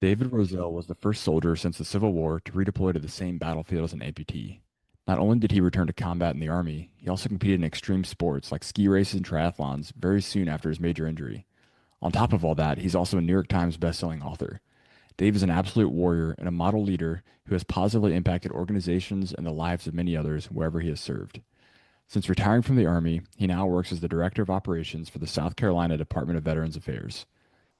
David Rozelle was the first soldier since the Civil War to redeploy to the same battlefield as an amputee. Not only did he return to combat in the Army, he also competed in extreme sports like ski races and triathlons very soon after his major injury. On top of all that, he's also a New York Times bestselling author. Dave is an absolute warrior and a model leader who has positively impacted organizations and the lives of many others wherever he has served. Since retiring from the Army, he now works as the Director of Operations for the South Carolina Department of Veterans Affairs.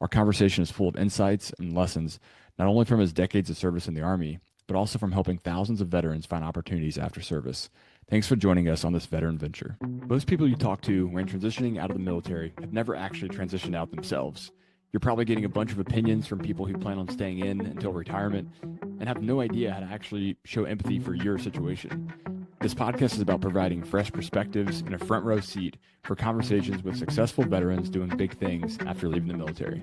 Our conversation is full of insights and lessons, not only from his decades of service in the Army, but also from helping thousands of veterans find opportunities after service. Thanks for joining us on this veteran venture. Most people you talk to when transitioning out of the military have never actually transitioned out themselves. You're probably getting a bunch of opinions from people who plan on staying in until retirement and have no idea how to actually show empathy for your situation. This podcast is about providing fresh perspectives and a front row seat for conversations with successful veterans doing big things after leaving the military.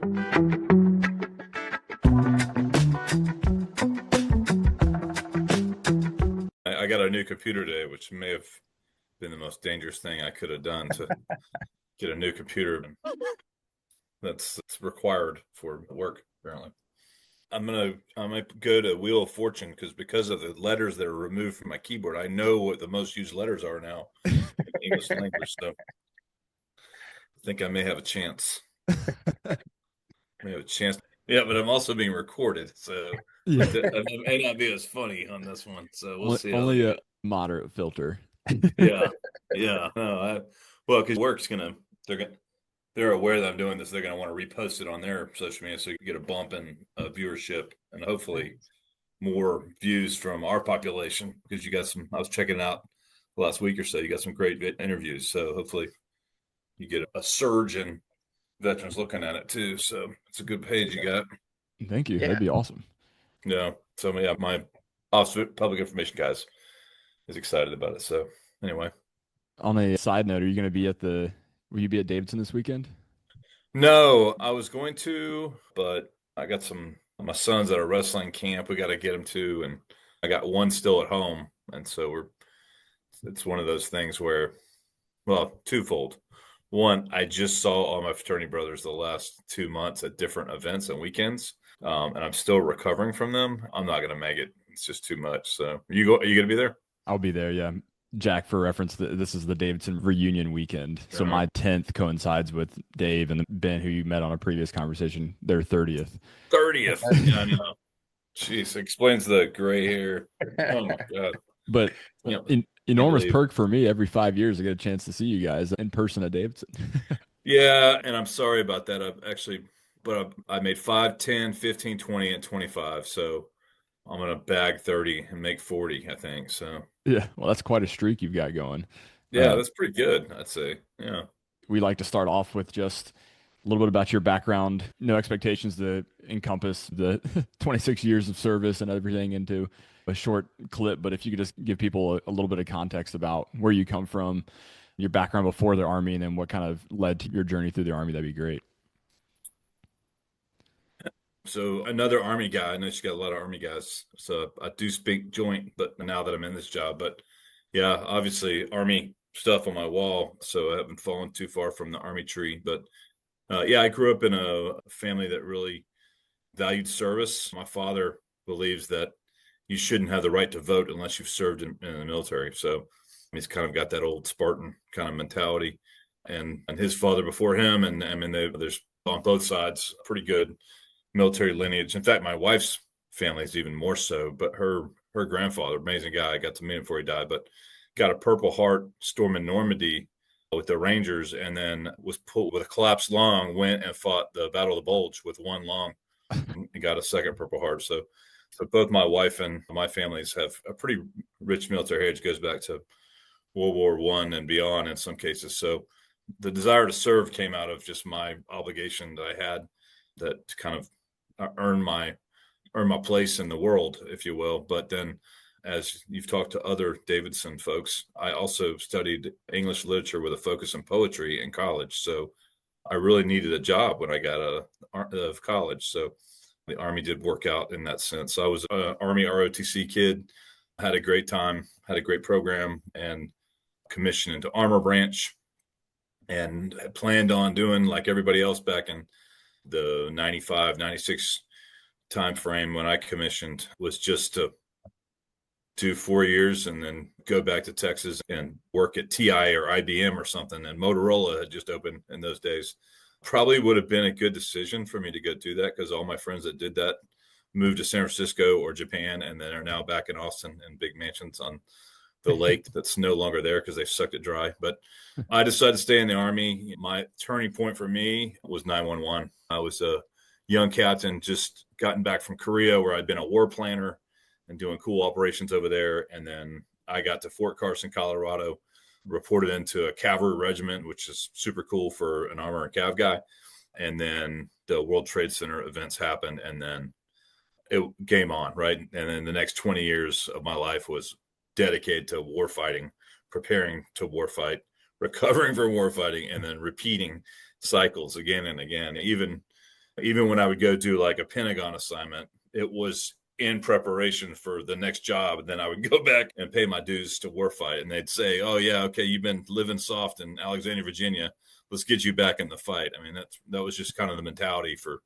I got a new computer today, which may have been the most dangerous thing I could have done to get a new computer. That's required for work, apparently. I might go to Wheel of Fortune because of the letters that are removed from my keyboard. I know what the most used letters are now in the English language, so I think I may have a chance. Yeah, but I'm also being recorded, so it may not be as funny on this one. So we'll see. Only a moderate filter. Yeah. No, because they're aware that I'm doing this. They're gonna want to repost it on their social media, so you get a bump in viewership and hopefully more views from our population. Because you got I was checking it out the last week or so. You got some great interviews, so hopefully you get a surge in veterans looking at it too. So it's a good page you got. Thank you. Yeah. That'd be awesome. Yeah. So yeah, my Office of Public Information guys is excited about it. So anyway. On a side note, will you be at Davidson this weekend? No, I was going to, but I got my son's at a wrestling camp we got to get him to, and I got one still at home. And so it's one of those things where, well, twofold. One, I just saw all my fraternity brothers the last 2 months at different events and weekends, and I'm still recovering from them. I'm not going to make it. It's just too much. So are you going to be there? I'll be there. Yeah. Jack, for reference, this is the Davidson reunion weekend. So my 10th coincides with Dave and Ben, who you met on a previous conversation, their 30th. 30th. Yeah, I know. Jeez, explains the gray hair. Oh my God. But enormous perk for me. Every 5 years, I get a chance to see you guys in person at Davidson. Yeah, and I'm sorry about that. I made 5, 10, 15, 20, and 25. So I'm going to bag 30 and make 40, I think. So yeah, well, that's quite a streak you've got going. Yeah, that's pretty good, I'd say. Yeah. We like to start off with just a little bit about your background. No expectations to encompass the 26 years of service and everything into a short clip, but if you could just give people a little bit of context about where you come from, your background before the Army, and then what kind of led to your journey through the Army, that'd be great. So another Army guy, I know she got a lot of Army guys, so I do speak joint, but now that I'm in this job, but yeah, obviously Army stuff on my wall, so I haven't fallen too far from the Army tree. But yeah, I grew up in a family that really valued service. My father believes that you shouldn't have the right to vote unless you've served in the military. So he's kind of got that old Spartan kind of mentality, and his father before him, and I mean, there's on both sides pretty good military lineage. In fact, my wife's family is even more so, but her grandfather, amazing guy, I got to meet him before he died, but got a Purple Heart storming Normandy with the Rangers, and then was pulled with a collapsed lung, went and fought the Battle of the Bulge with one lung and got a second Purple Heart. So both my wife and my families have a pretty rich military heritage, goes back to World War I and beyond in some cases. So the desire to serve came out of just my obligation that I had, that to kind of earn my place in the world, if you will. But then, as you've talked to other Davidson folks, I also studied English literature with a focus on poetry in college. So I really needed a job when I got out of college. So the Army did work out in that sense. I was an Army ROTC kid, had a great time, had a great program, and commissioned into Armor Branch, and had planned on doing like everybody else back in the 95, 96 time frame when I commissioned was just to do 4 years and then go back to Texas and work at TI or IBM or something. And Motorola had just opened in those days. Probably would have been a good decision for me to go do that because all my friends that did that moved to San Francisco or Japan and then are now back in Austin in big mansions on the lake that's no longer there because they sucked it dry. But I decided to stay in the Army. My turning point for me was 911. I was a young captain, just gotten back from Korea where I'd been a war planner and doing cool operations over there. And then I got to Fort Carson, Colorado, reported into a cavalry regiment, which is super cool for an armor and cav guy. And then the World Trade Center events happened, and then it game on, right? And then the next 20 years of my life was dedicated to war fighting, preparing to war fight, recovering from war fighting, and then repeating cycles again and again. Even when I would go do like a Pentagon assignment, it was in preparation for the next job. And then I would go back and pay my dues to warfight. And they'd say, oh, yeah, okay, you've been living soft in Alexandria, Virginia. Let's get you back in the fight. I mean, that was just kind of the mentality for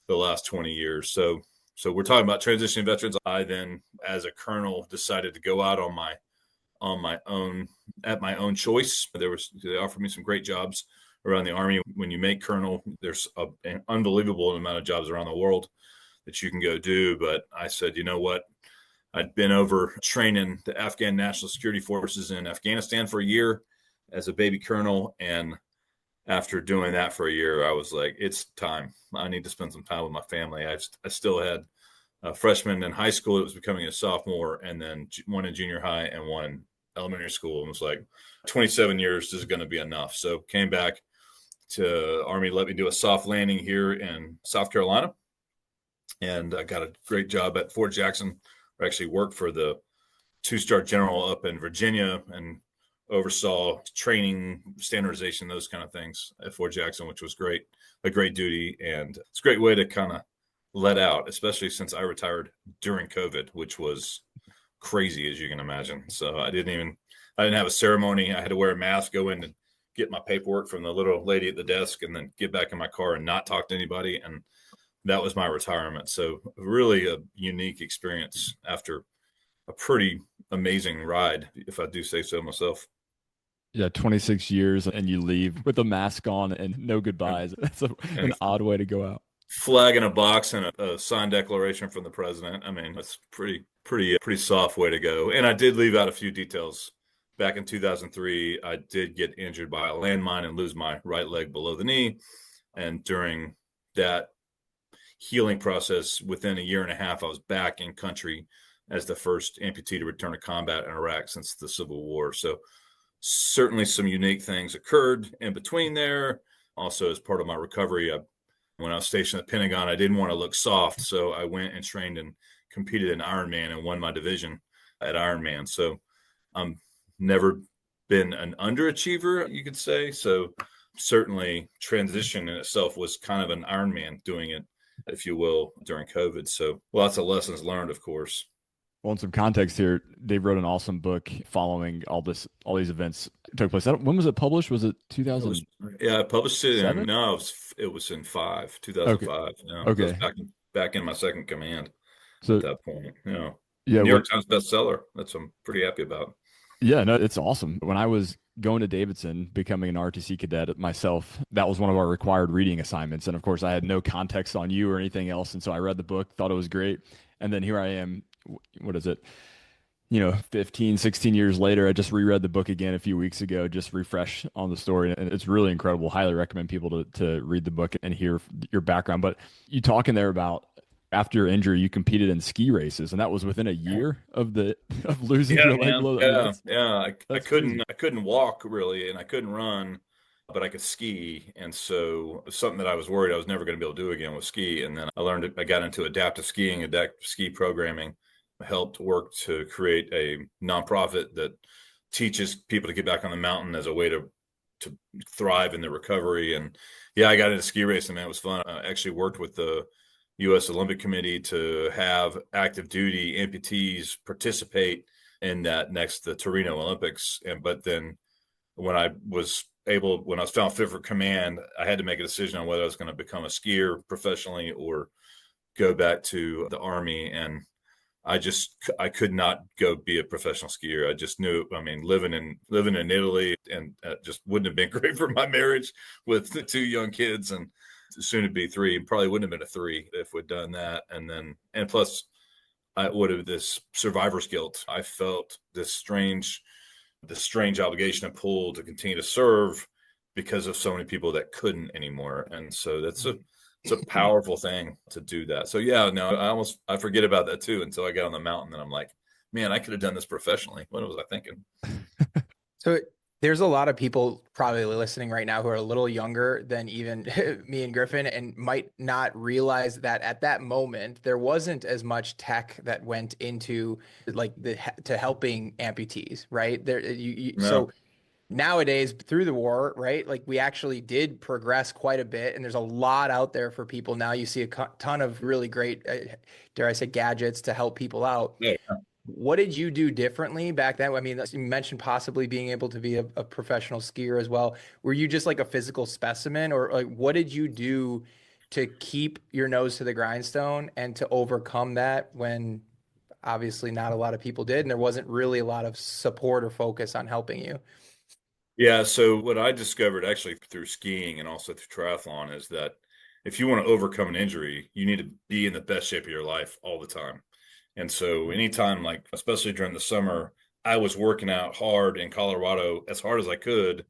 the last 20 years. So we're talking about transitioning veterans. I then, as a colonel, decided to go out on my own at my own choice. They offered me some great jobs around the Army. When you make colonel, there's an unbelievable amount of jobs around the world that you can go do. But I said, you know what? I'd been over training the Afghan National Security Forces in Afghanistan for a year as a baby colonel. And after doing that for a year, I was like, it's time. I need to spend some time with my family. I still had a freshman in high school that was becoming a sophomore, and then one in junior high and one in elementary school. And was like, 27 years is going to be enough. So came back to Army, let me do a soft landing here in South Carolina. And I got a great job at Fort Jackson. I actually worked for the two-star general up in Virginia and oversaw training, standardization, those kind of things at Fort Jackson, which was great, a great duty. And it's a great way to kind of let out, especially since I retired during COVID, which was crazy, as you can imagine. So I didn't have a ceremony. I had to wear a mask, go in and get my paperwork from the little lady at the desk, and then get back in my car and not talk to anybody. And that was my retirement. So really a unique experience after a pretty amazing ride, if I do say so myself. Yeah, 26 years and you leave with a mask on and no goodbyes. That's an And odd way to go out. flag in a box and a signed declaration from the president. I mean, that's pretty soft way to go. And I did leave out a few details. Back in 2003, I did get injured by a landmine and lose my right leg below the knee. And during that healing process, within a year and a half, I was back in country as the first amputee to return to combat in Iraq since the Civil War. So certainly some unique things occurred in between there. Also, as part of my recovery, when I was stationed at the Pentagon, I didn't want to look soft. So I went and trained and competed in Ironman and won my division at Ironman. So I'm never been an underachiever, you could say. So certainly transition in itself was kind of an Ironman doing it, if you will, during COVID. So lots of lessons learned, of course. Well, in some context here, Dave wrote an awesome book following all these events took place. When was it published? Was it 2007? Yeah, I published it in, no, it was in 2005. Yeah, I was Okay. back in my second command at So that point. Yeah. yeah, New York Times bestseller. That's what I'm pretty happy about. yeah, no, it's awesome. When I was going to Davidson, becoming an RTC cadet myself, that was one of our required reading assignments. And of course, I had no context on you or anything else. And so I read the book, thought it was great. And then here I am, what is it? 15, 16 years later, I just reread the book again a few weeks ago, just refresh on the story. And it's really incredible. Highly recommend people to read the book and hear your background. But you talk in there about after your injury, you competed in ski races, and that was within a year of losing Yeah, your leg man. below. I mean, Yeah. I that's crazy. couldn't walk really, and I couldn't run, but I could ski. And so something that I was worried I was never going to be able to do again was ski. And then I got into adaptive ski programming, helped work to create a nonprofit that teaches people to get back on the mountain as a way to thrive in the recovery. And yeah, I got into ski racing, man. It was fun. I actually worked with the U.S. Olympic Committee to have active duty amputees participate in the Torino Olympics. But then when I was found fit for command, I had to make a decision on whether I was going to become a skier professionally or go back to the Army, and I could not go be a professional skier. I just knew, I mean, living in Italy, and just wouldn't have been great for my marriage with the two young kids, and soon to be three. Probably wouldn't have been a three if we'd done that. And plus I would have this survivor's guilt. I felt this strange obligation and pull to continue to serve because of so many people that couldn't anymore. And so it's a powerful thing to do that. So yeah, no, I forget about that too until I got on the mountain, and I'm like, man, I could have done this professionally. What was I thinking? So there's a lot of people probably listening right now who are a little younger than even me and Griffin, and might not realize that at that moment there wasn't as much tech that went into like to helping amputees, right? No. So nowadays through the war, right? Like we actually did progress quite a bit, and there's a lot out there for people now. You see a ton of really great, dare I say, gadgets to help people out. Yeah. What did you do differently back then? I mean, you mentioned possibly being able to be a professional skier as well. Were you just like a physical specimen, or like what did you do to keep your nose to the grindstone and to overcome that when obviously not a lot of people did, and there wasn't really a lot of support or focus on helping you? Yeah, so what I discovered actually through skiing and also through triathlon is that if you want to overcome an injury, you need to be in the best shape of your life all the time. And so anytime, like especially during the summer, I was working out hard in Colorado as hard as I could,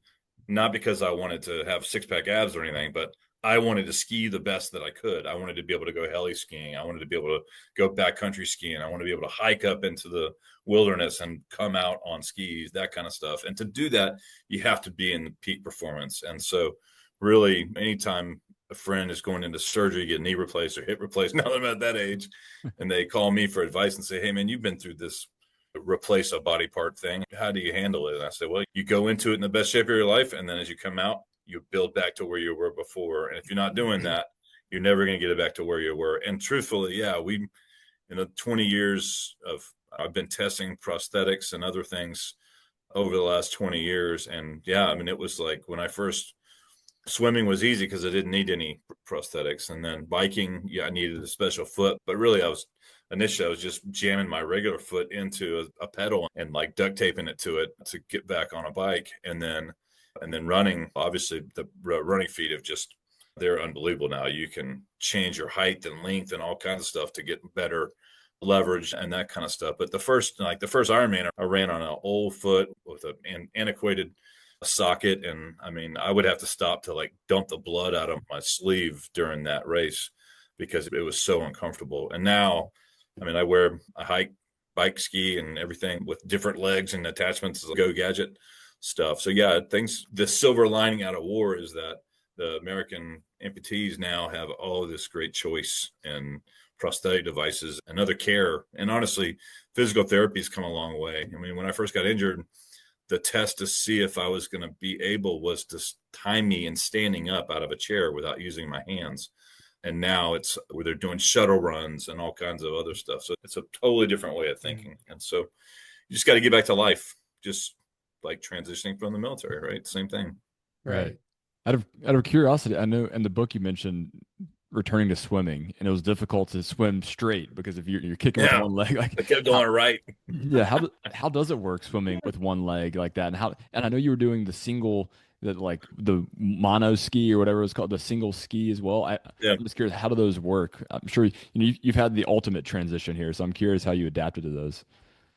not because I wanted to have six pack abs or anything, but I wanted to ski the best that I could. I wanted to be able to go heli skiing. I wanted to be able to go backcountry skiing. I wanted to be able to hike up into the wilderness and come out on skis, that kind of stuff. And to do that, you have to be in peak performance. And so, really, anytime a friend is going into surgery, get knee replaced or hip replaced, now that I'm at that age, and they call me for advice and say, "Hey, man, you've been through this replace a body part thing. How do you handle it?" And I say, well, you go into it in the best shape of your life, and then as you come out, you build back to where you were before. And if you're not doing that, you're never going to get it back to where you were. And truthfully, yeah, in the 20 years of I've been testing prosthetics and other things over the last 20 years. And yeah, I mean, it was like when I first swimming was easy because I didn't need any prosthetics. And then biking, yeah, I needed a special foot. But really, initially I was just jamming my regular foot into a pedal and like duct taping it to it to get back on a bike. And then running, obviously the running feet have just, they're unbelievable now. You can change your height and length and all kinds of stuff to get better leverage and that kind of stuff. But the first Ironman, I ran on an old foot with an antiquated socket. And I mean, I would have to stop to like dump the blood out of my sleeve during that race because it was so uncomfortable. And now, I mean, I hike, bike, ski, and everything with different legs and attachments, Go Gadget stuff. So yeah, the silver lining out of war is that the American amputees now have all this great choice and prosthetic devices and other care. And honestly, physical therapy has come a long way. I mean, when I first got injured, the test to see if I was going to be able was to time me in standing up out of a chair without using my hands. And now it's where they're doing shuttle runs and all kinds of other stuff. So it's a totally different way of thinking. And so you just got to get back to life, just like transitioning from the military, right? Same thing. Right. Right. Out of curiosity, I know in the book you mentioned returning to swimming, and it was difficult to swim straight because if you're kicking with Yeah. one leg, like I kept how, going right. yeah, how does it work swimming with one leg like that? And I know you were doing the mono ski or whatever it was called, the single ski as well. Yeah. I'm just curious, how do those work? I'm sure you've had the ultimate transition here, so I'm curious how you adapted to those.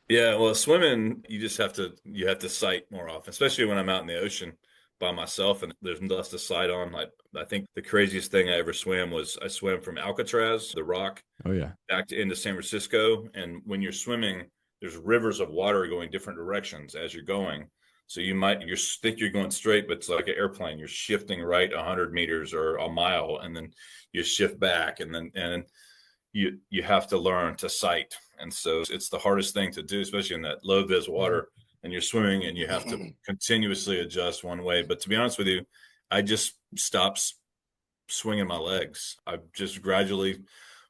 Yeah, well, swimming, you have to sight more often, especially when I'm out in the ocean by myself and there's less to sight on. I think the craziest thing I ever swam was I swam from Alcatraz, the Rock, Oh yeah. back into San Francisco. And when you're swimming, there's rivers of water going different directions as you're going. So you think you're going straight, but it's like an airplane. You're shifting right 100 meters or a mile, and then you shift back, and you have to learn to sight. And so it's the hardest thing to do, especially in that low vis water, and you're swimming and you have to continuously adjust one way. But to be honest with you, I just stopped swinging my legs. I just gradually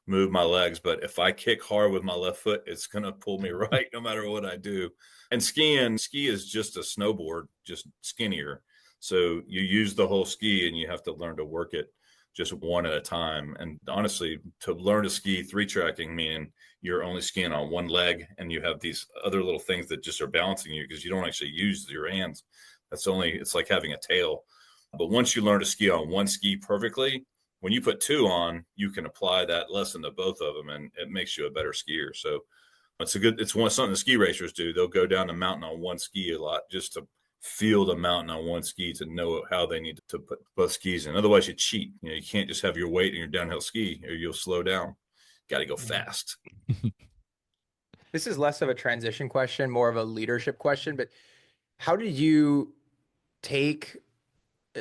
move my legs. But if I kick hard with my left foot, it's going to pull me right no matter what I do. And ski is just a snowboard, just skinnier. So you use the whole ski and you have to learn to work it just one at a time. And honestly, to learn to ski 3-tracking, meaning you're only skiing on one leg and you have these other little things that just are balancing you because you don't actually use your hands. It's like having a tail. But once you learn to ski on one ski perfectly, when you put two on, you can apply that lesson to both of them, and it makes you a better skier. So something the ski racers do. They'll go down the mountain on one ski a lot just to feel the mountain on one ski, to know how they need to put both skis in. Otherwise you cheat. You can't just have your weight in your downhill ski or you'll slow down. Got to go fast. This is less of a transition question, more of a leadership question, but how did you take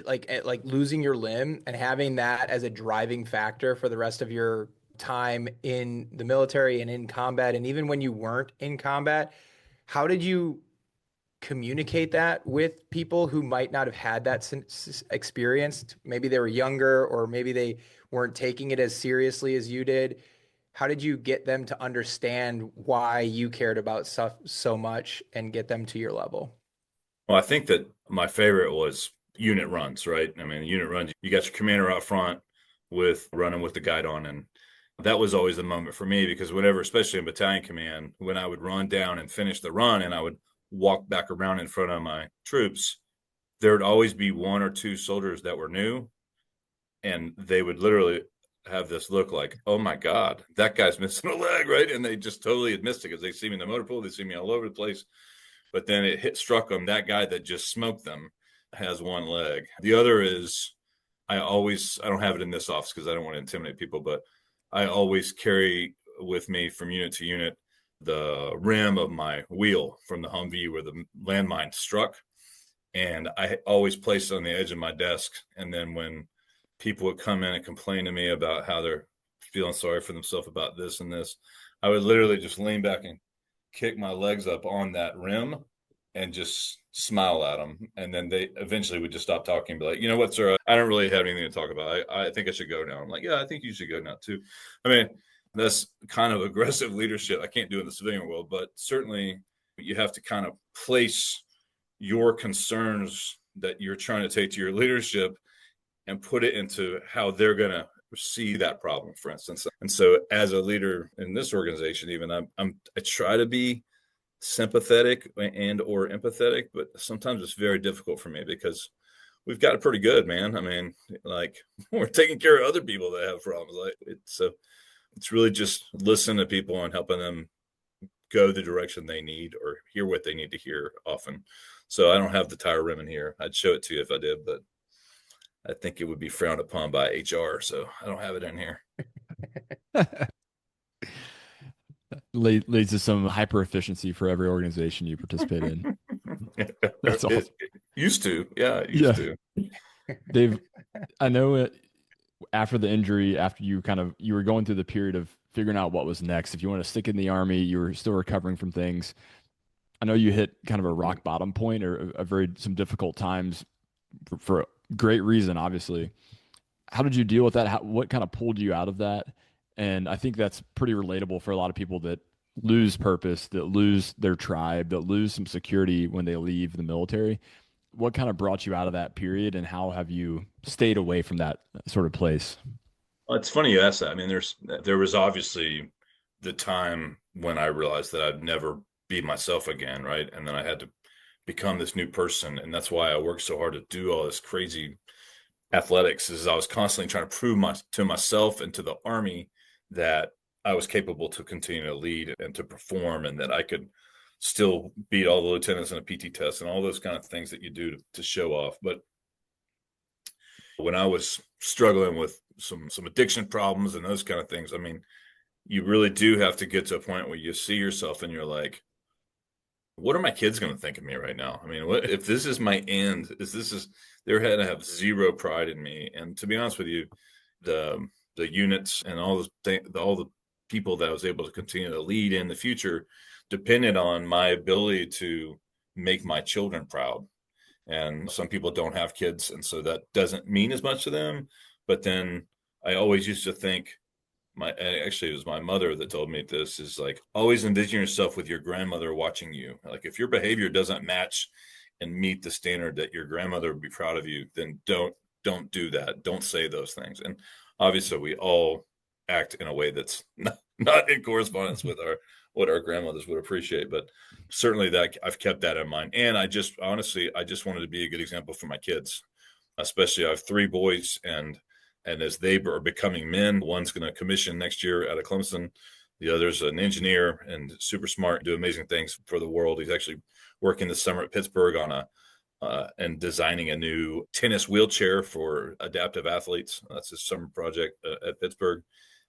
like losing your limb and having that as a driving factor for the rest of your time in the military and in combat, and even when you weren't in combat, how did you communicate that with people who might not have had that experience? Maybe they were younger, or maybe they weren't taking it as seriously as you did. How did you get them to understand why you cared about stuff so much and get them to your level? Well, I think that my favorite was unit runs, right? I mean, unit runs, you got your commander out front with running with the guide on. And that was always the moment for me, because whenever, especially in battalion command, when I would run down and finish the run and I would walk back around in front of my troops, there would always be one or two soldiers that were new, and they would literally have this look like, oh my God, that guy's missing a leg, right? And they just totally had missed it because they see me in the motor pool, they see me all over the place. But then struck them, that guy that just smoked them has one leg. The other is, I don't have it in this office because I don't want to intimidate people, but I always carry with me from unit to unit the rim of my wheel from the Humvee where the landmine struck. And I always place it on the edge of my desk. And then when people would come in and complain to me about how they're feeling sorry for themselves about this and this, I would literally just lean back and kick my legs up on that rim and just smile at them. And then they eventually would just stop talking and be like, you know what, sir, I don't really have anything to talk about. I think I should go now. I'm like, yeah, I think you should go now too. I mean, that's kind of aggressive leadership. I can't do it in the civilian world, but certainly you have to kind of place your concerns that you're trying to take to your leadership and put it into how they're going to see that problem, for instance. And so as a leader in this organization, even I try to be sympathetic and or empathetic, but sometimes it's very difficult for me because we've got it pretty good, man. I mean, like, we're taking care of other people that have problems. Like, it's really just listen to people and helping them go the direction they need or hear what they need to hear often. So I don't have the tire rim in here. I'd show it to you if I did, but I think it would be frowned upon by HR. So I don't have it in here. Leads to some hyper efficiency for every organization you participate in. That's awesome. Used to. Yeah. Used to. Dave, I know after the injury, after you were going through the period of figuring out what was next, if you want to stick in the Army, you were still recovering from things. I know you hit kind of a rock bottom point, or some difficult times for a great reason, obviously. How did you deal with that? What kind of pulled you out of that? And I think that's pretty relatable for a lot of people that lose purpose, that lose their tribe, that lose some security when they leave the military. What kind of brought you out of that period, and how have you stayed away from that sort of place? Well, it's funny you asked that. I mean, there was obviously the time when I realized that I'd never be myself again, right? And then I had to become this new person. And that's why I worked so hard to do all this crazy athletics, is I was constantly trying to prove to myself and to the Army that I was capable to continue to lead and to perform, and that I could still beat all the lieutenants in a PT test and all those kind of things that you do to show off. But when I was struggling with some addiction problems and those kind of things, I mean, you really do have to get to a point where you see yourself and you're like, what are my kids going to think of me right now? I mean, what if this is my end? They're going to have zero pride in me. And to be honest with you, the units and all the people that I was able to continue to lead in the future depended on my ability to make my children proud. And some people don't have kids, and so that doesn't mean as much to them. But then I always used to think, it was my mother that told me this, is like, always envision yourself with your grandmother watching you. Like, if your behavior doesn't match and meet the standard that your grandmother would be proud of you, then don't don't do that. Don't say those things. And obviously we all act in a way that's not in correspondence with what our grandmothers would appreciate, but certainly that I've kept that in mind. And I just wanted to be a good example for my kids, especially I have 3 boys, and as they are becoming men, one's going to commission next year out of Clemson. The other's an engineer and super smart, do amazing things for the world. He's actually working this summer at Pittsburgh on and designing a new tennis wheelchair for adaptive athletes. That's his summer project at Pittsburgh.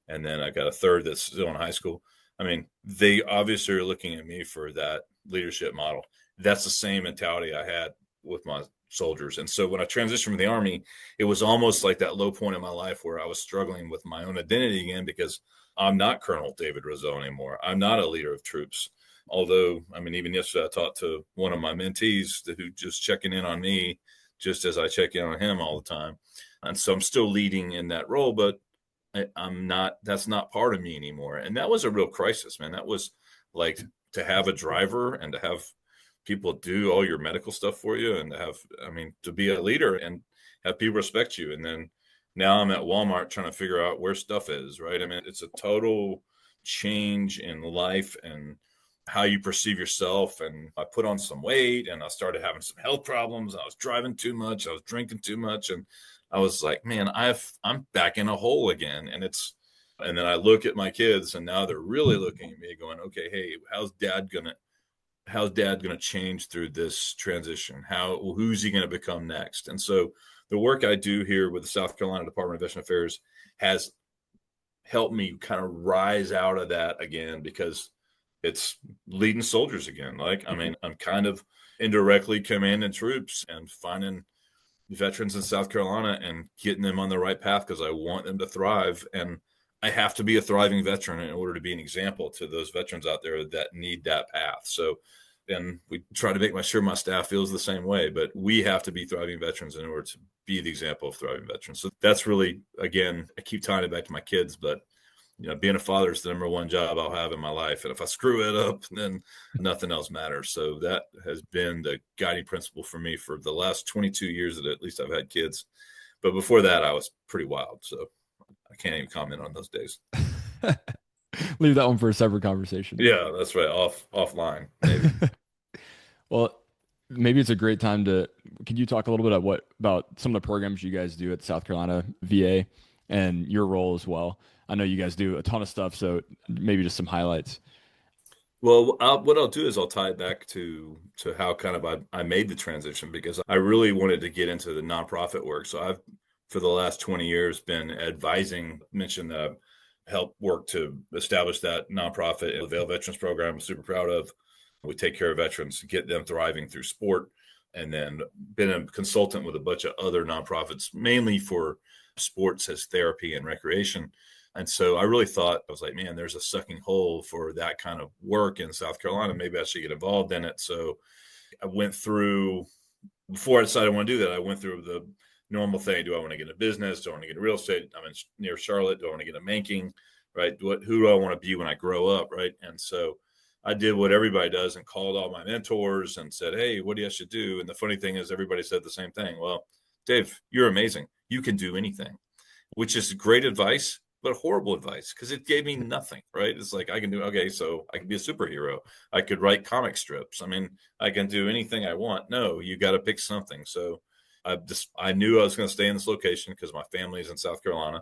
And then I got a third that's still in high school. I mean, they obviously are looking at me for that leadership model. That's the same mentality I had with my soldiers. And so when I transitioned from the Army, it was almost like that low point in my life where I was struggling with my own identity again, because I'm not Colonel David Rozelle anymore. I'm not a leader of troops. Although, I mean, even yesterday I talked to one of my mentees who just checking in on me just as I check in on him all the time. And so I'm still leading in that role, but I'm not, that's not part of me anymore. And that was a real crisis, man. That was like to have a driver and to have people do all your medical stuff for you and to have, I mean, to be a leader and have people respect you. And then now I'm at Walmart trying to figure out where stuff is, right? I mean, it's a total change in life and how you perceive yourself. And I put on some weight and I started having some health problems. I was driving too much. I was drinking too much. And I was like, man, I'm back in a hole again. And then I look at my kids and now they're really looking at me going, okay, hey, how's dad gonna change through this transition? Who's he gonna become next? And so the work I do here with the South Carolina Department of Veteran Affairs has helped me kind of rise out of that again, because it's leading soldiers again. Like, I mean, I'm kind of indirectly commanding troops and finding veterans in South Carolina and getting them on the right path because I want them to thrive. And I have to be a thriving veteran in order to be an example to those veterans out there that need that path. So, and we try to make sure my staff feels the same way, but we have to be thriving veterans in order to be the example of thriving veterans. So that's really, again, I keep tying it back to my kids, but being a father is the number one job I'll have in my life. And if I screw it up, then nothing else matters. So that has been the guiding principle for me for the last 22 years that at least I've had kids. But before that, I was pretty wild. So I can't even comment on those days. Leave that one for a separate conversation. Yeah, that's right. Offline, maybe. Well, maybe it's a great time can you talk a little bit about some of the programs you guys do at South Carolina VA and your role as well? I know you guys do a ton of stuff, so maybe just some highlights. Well, what I'll do is I'll tie it back to how kind of I made the transition, because I really wanted to get into the nonprofit work. So I've, for the last 20 years, been advising, mentioned that I've helped work to establish that nonprofit, the Vail Veterans Program. I'm super proud of. We take care of veterans, get them thriving through sport, and then been a consultant with a bunch of other nonprofits, mainly for sports as therapy and recreation. And so I really thought, I was like, man, there's a sucking hole for that kind of work in South Carolina. Maybe I should get involved in it. So I went through, before I decided I want to do that, I went through the normal thing. Do I want to get a business? Do I want to get a real estate? I'm near Charlotte. Do I want to get a banking? Right? Who do I want to be when I grow up? Right? And so I did what everybody does and called all my mentors and said, hey, what do you should do? And the funny thing is everybody said the same thing. Well, Dave, you're amazing. You can do anything, which is great advice, but horrible advice, because it gave me nothing, right? It's like, I can do, okay, so I can be a superhero. I could write comic strips. I mean, I can do anything I want. No, you got to pick something. So I knew I was going to stay in this location because my family is in South Carolina,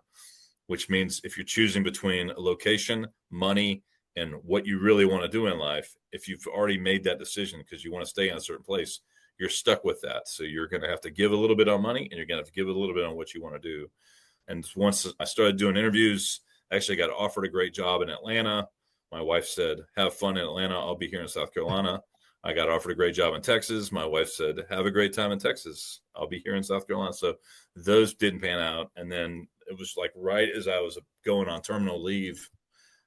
which means if you're choosing between a location, money, and what you really want to do in life, if you've already made that decision because you want to stay in a certain place, you're stuck with that. So you're going to have to give a little bit on money, and you're going to have to give a little bit on what you want to do. And once I started doing interviews, I actually got offered a great job in Atlanta. My wife said, have fun in Atlanta. I'll be here in South Carolina. I got offered a great job in Texas. My wife said, have a great time in Texas. I'll be here in South Carolina. So those didn't pan out. And then it was like right as I was going on terminal leave,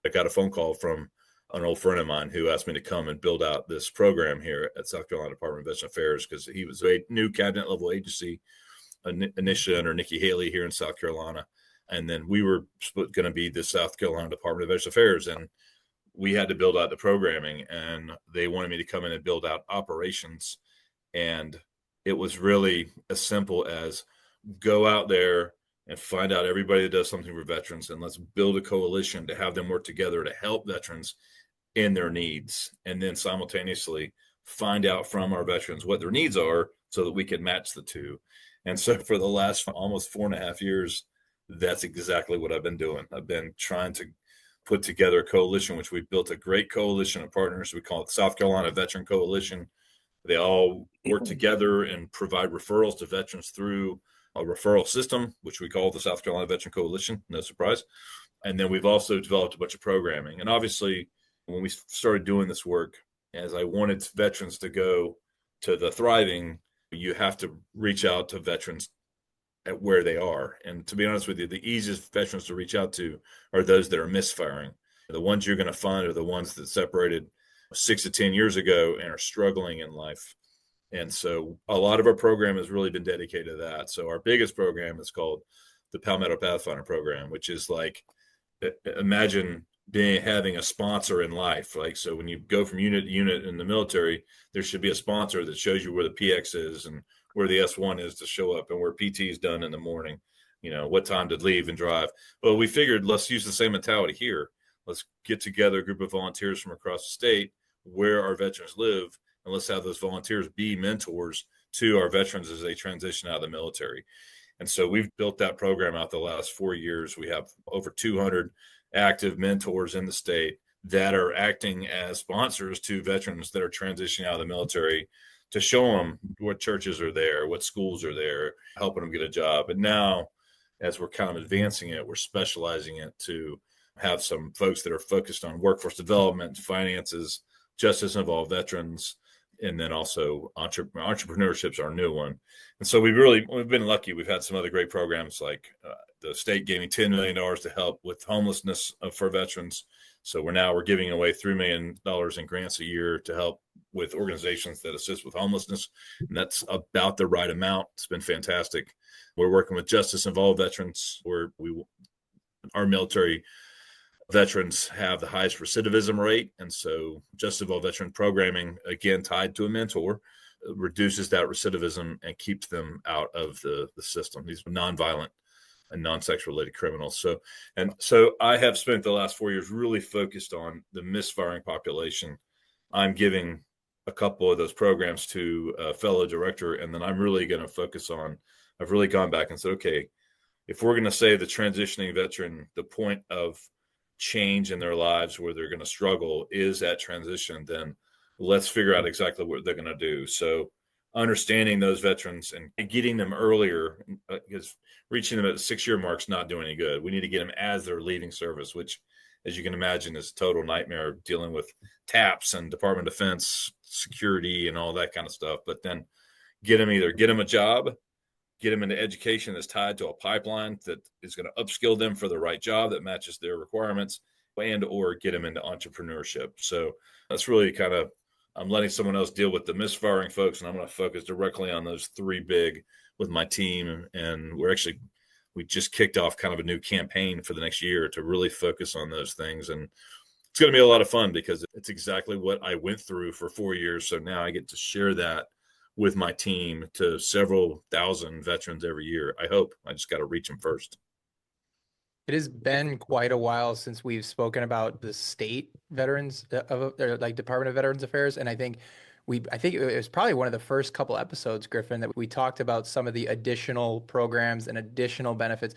I got a phone call from an old friend of mine who asked me to come and build out this program here at South Carolina Department of Veteran Affairs, because he was a new cabinet level agency initially under Nikki Haley here in South Carolina. And then we were going to be the South Carolina Department of Veteran Affairs. And we had to build out the programming, and they wanted me to come in and build out operations. And it was really as simple as, go out there and find out everybody that does something for veterans, and let's build a coalition to have them work together to help veterans in their needs, and then simultaneously find out from our veterans what their needs are so that we can match the two. And so for the last almost 4.5 years, that's exactly what I've been doing. I've been trying to put together a coalition, which we built a great coalition of partners. We call it the South Carolina Veteran Coalition. They all work together and provide referrals to veterans through a referral system, which we call the South Carolina Veteran Coalition. No surprise. And then we've also developed a bunch of programming. And obviously, when we started doing this work, as I wanted veterans to go to the thriving, you have to reach out to veterans at where they are. And to be honest with you, the easiest veterans to reach out to are those that are misfiring. The ones you're going to find are the ones that separated 6 to 10 years ago and are struggling in life. And so a lot of our program has really been dedicated to that. So our biggest program is called the Palmetto Pathfinder program, which is like, imagine having a sponsor in life. Like, so when you go from unit to unit in the military, there should be a sponsor that shows you where the PX is and where the S1 is to show up and where PT is done in the morning, what time to leave and drive. Well, we figured let's use the same mentality here. Let's get together a group of volunteers from across the state where our veterans live, and let's have those volunteers be mentors to our veterans as they transition out of the military. And so we've built that program out the last 4 years. We have over 200 active mentors in the state that are acting as sponsors to veterans that are transitioning out of the military, to show them what churches are there, what schools are there, helping them get a job. And now, as we're kind of advancing it, we're specializing it to have some folks that are focused on workforce development, finances, justice involved veterans, and then also entrepreneurship's our new one. And so we've been lucky. We've had some other great programs, like the state gave me $10 million to help with homelessness for veterans. So we're giving away $3 million in grants a year to help with organizations that assist with homelessness. And that's about the right amount. It's been fantastic. We're working with justice involved veterans, where our military veterans have the highest recidivism rate. And so justice involved veteran programming, again, tied to a mentor, reduces that recidivism and keeps them out of the system. These nonviolent and non-sex related criminals. So I have spent the last 4 years really focused on the misfiring population. I'm giving a couple of those programs to a fellow director, and then I'm really going to focus on, I've really gone back and said, okay, if we're going to say the transitioning veteran, the point of change in their lives where they're going to struggle is at transition, then let's figure out exactly what they're going to do. So understanding those veterans and getting them earlier, because reaching them at the 6-year mark is not doing any good. We need to get them as they're leaving service, which, as you can imagine, is a total nightmare, dealing with TAPS and Department of Defense security and all that kind of stuff. But then get them a job, get them into education that's tied to a pipeline that is going to upskill them for the right job that matches their requirements, and or get them into entrepreneurship. So that's really kind of, I'm letting someone else deal with the misfiring folks, and I'm going to focus directly on those three big with my team. And we just kicked off kind of a new campaign for the next year to really focus on those things. And it's going to be a lot of fun because it's exactly what I went through for 4 years. So now I get to share that with my team to several thousand veterans every year. I hope. I just got to reach them first. It has been quite a while since we've spoken about the state veterans like Department of Veterans Affairs. And I think it was probably one of the first couple episodes, Griffin, that we talked about some of the additional programs and additional benefits.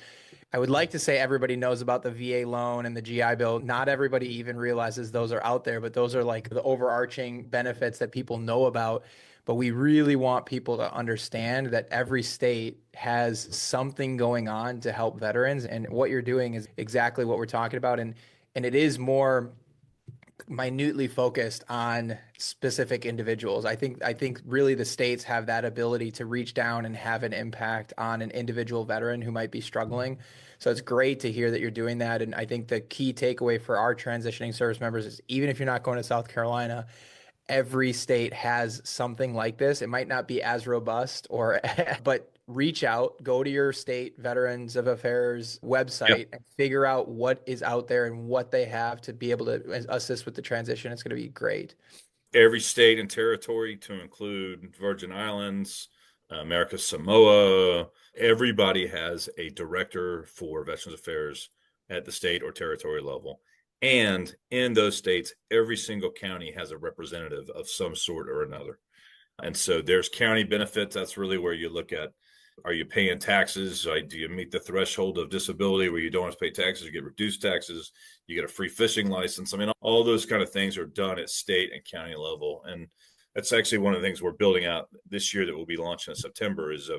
I would like to say everybody knows about the VA loan and the GI Bill. Not everybody even realizes those are out there, but those are like the overarching benefits that people know about. But we really want people to understand that every state has something going on to help veterans. And what you're doing is exactly what we're talking about. And it is more minutely focused on specific individuals. I think really the states have that ability to reach down and have an impact on an individual veteran who might be struggling. So it's great to hear that you're doing that. And I think the key takeaway for our transitioning service members is, even if you're not going to South Carolina, every state has something like this. It might not be as robust but reach out, go to your state Veterans of Affairs website and figure out what is out there and what they have to be able to assist with the transition. It's going to be great. Every state and territory, to include Virgin Islands, America's Samoa. Everybody has a director for Veterans Affairs at the state or territory level. And in those states, every single county has a representative of some sort or another. And so there's county benefits. That's really where you look at, are you paying taxes? Do you meet the threshold of disability where you don't have to pay taxes? You get reduced taxes. You get a free fishing license. I mean, all those kind of things are done at state and county level. And that's actually one of the things we're building out this year that we'll be launching in September is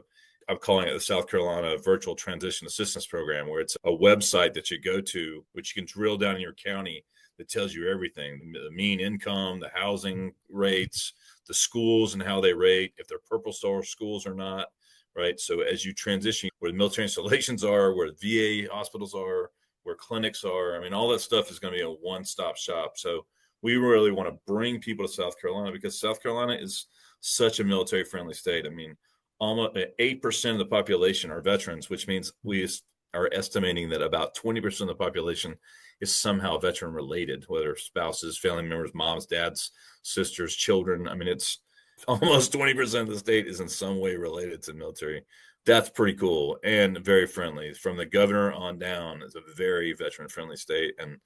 I'm calling it the South Carolina Virtual Transition Assistance Program, where it's a website that you go to, which you can drill down in your county that tells you everything, the mean income, the housing rates, the schools and how they rate, if they're Purple Star schools or not, right? So as you transition, where the military installations are, where VA hospitals are, where clinics are, I mean, all that stuff is going to be a one-stop shop. So we really want to bring people to South Carolina because South Carolina is such a military-friendly state. I mean, almost 8% of the population are veterans, which means we are estimating that about 20% of the population is somehow veteran related, whether spouses, family members, moms, dads, sisters, children. I mean, it's almost 20% of the state is in some way related to military. That's pretty cool and very friendly. From the governor on down, it's a very veteran friendly state. And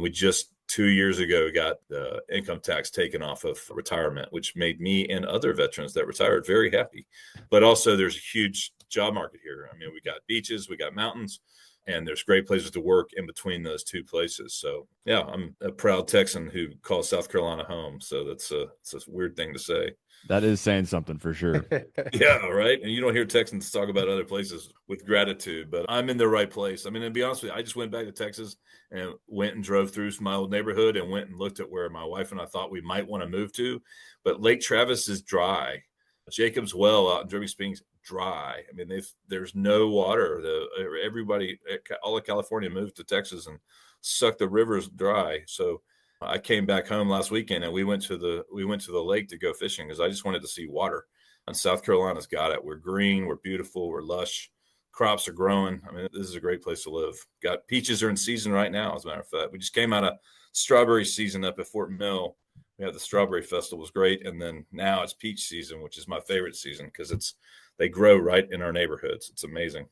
we just 2 years ago got the income tax taken off of retirement, which made me and other veterans that retired very happy. But also there's a huge job market here. I mean, we got beaches, we got mountains, and there's great places to work in between those two places. So yeah, I'm a proud Texan who calls South Carolina home. So it's a weird thing to say. That is saying something for sure. Yeah, right. And you don't hear Texans talk about other places with gratitude, but I'm in the right place. I mean, to be honest with you, I just went back to Texas and went and drove through my old neighborhood and went and looked at where my wife and I thought we might want to move to. But Lake Travis is dry. Jacob's Well out in Derby Springs, dry. I mean, there's no water. Everybody, all of California moved to Texas and sucked the rivers dry. So I came back home last weekend and we went to the lake to go fishing because I just wanted to see water. And South Carolina's got it. We're green, we're beautiful, we're lush. Crops are growing. I mean, this is a great place to live. Got peaches are in season right now, as a matter of fact. We just came out of strawberry season up at Fort Mill. We had the strawberry festival, was great. And then now it's peach season, which is my favorite season because they grow right in our neighborhoods. It's amazing.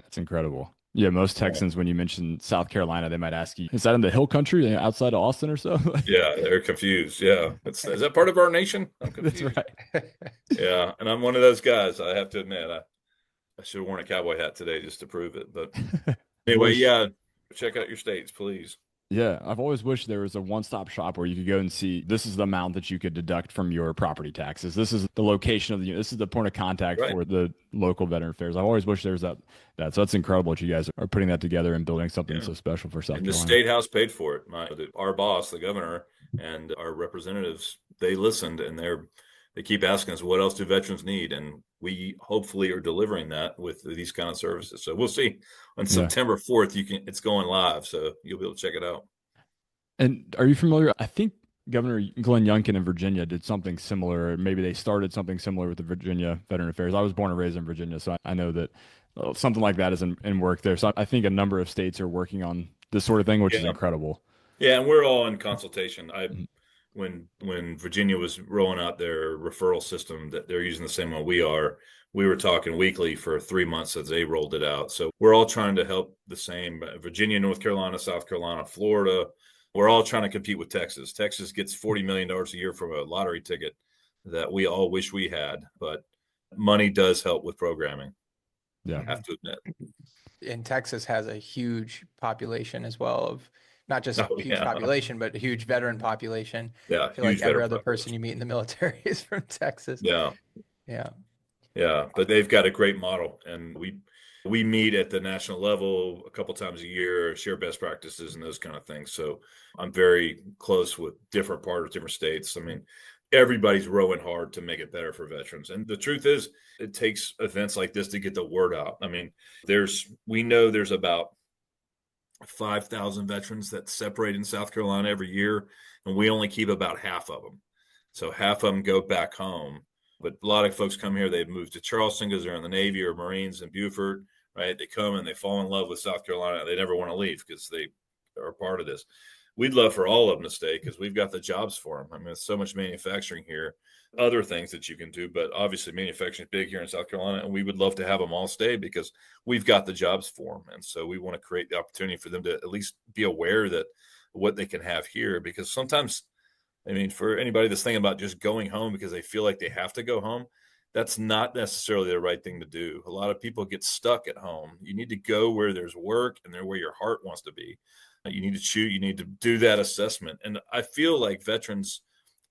That's incredible. Yeah, most Texans, when you mention South Carolina, they might ask you, is that in the hill country outside of Austin or so? Yeah, they're confused. Yeah. Is that part of our nation? I'm That's confused. right. Yeah. And I'm one of those guys. I have to admit, I should have worn a cowboy hat today just to prove it. But anyway, yeah, check out your states, please. Yeah, I've always wished there was a one-stop shop where you could go and see this is the amount that you could deduct from your property taxes. This is the location of this is the point of contact Right. for the local veteran affairs. I've always wished there was that. So that's incredible that you guys are putting that together and building something Yeah. so special for South And the Carolina. state house paid for it. Our boss, the governor, and our representatives, they listened and they keep asking us, what else do veterans need? And we hopefully are delivering that with these kind of services. So we'll see. On September 4th, it's going live, so you'll be able to check it out. And are you familiar? I think Governor Glenn Youngkin in Virginia did something similar. Maybe they started something similar with the Virginia Veteran Affairs. I was born and raised in Virginia, so I know that something like that is in work there. So I think a number of states are working on this sort of thing, which is incredible. Yeah, and we're all in consultation. Mhm. When Virginia was rolling out their referral system that they're using the same one we are, we were talking weekly for 3 months as they rolled it out. So we're all trying to help the same. Virginia, North Carolina, South Carolina, Florida. We're all trying to compete with Texas. Texas gets $40 million a year from a lottery ticket that we all wish we had, but money does help with programming. Yeah. I have to admit. And Texas has a huge population as well of not just huge population, but a huge veteran population. Yeah. I feel like every other person you meet in the military is from Texas. Yeah. Yeah. Yeah. But they've got a great model, and we meet at the national level a couple times a year, share best practices and those kind of things. So I'm very close with different states. I mean, everybody's rowing hard to make it better for veterans. And the truth is, it takes events like this to get the word out. I mean, we know there's about 5,000 veterans that separate in South Carolina every year, and we only keep about half of them. So half of them go back home. But a lot of folks come here, they've moved to Charleston because they're in the Navy or Marines in Beaufort, right? They come and they fall in love with South Carolina. They never want to leave because they are part of this. we'd love for all of them to stay because we've got the jobs for them. I mean, there's so much manufacturing here, other things that you can do, but obviously manufacturing is big here in South Carolina, and we would love to have them all stay because we've got the jobs for them. And so we want to create the opportunity for them to at least be aware that what they can have here, because sometimes, I mean, for anybody that's thinking about just going home because they feel like they have to go home, that's not necessarily the right thing to do. A lot of people get stuck at home. You need to go where there's work and there where your heart wants to be. You need to choose, you need to do that assessment. And I feel like veterans,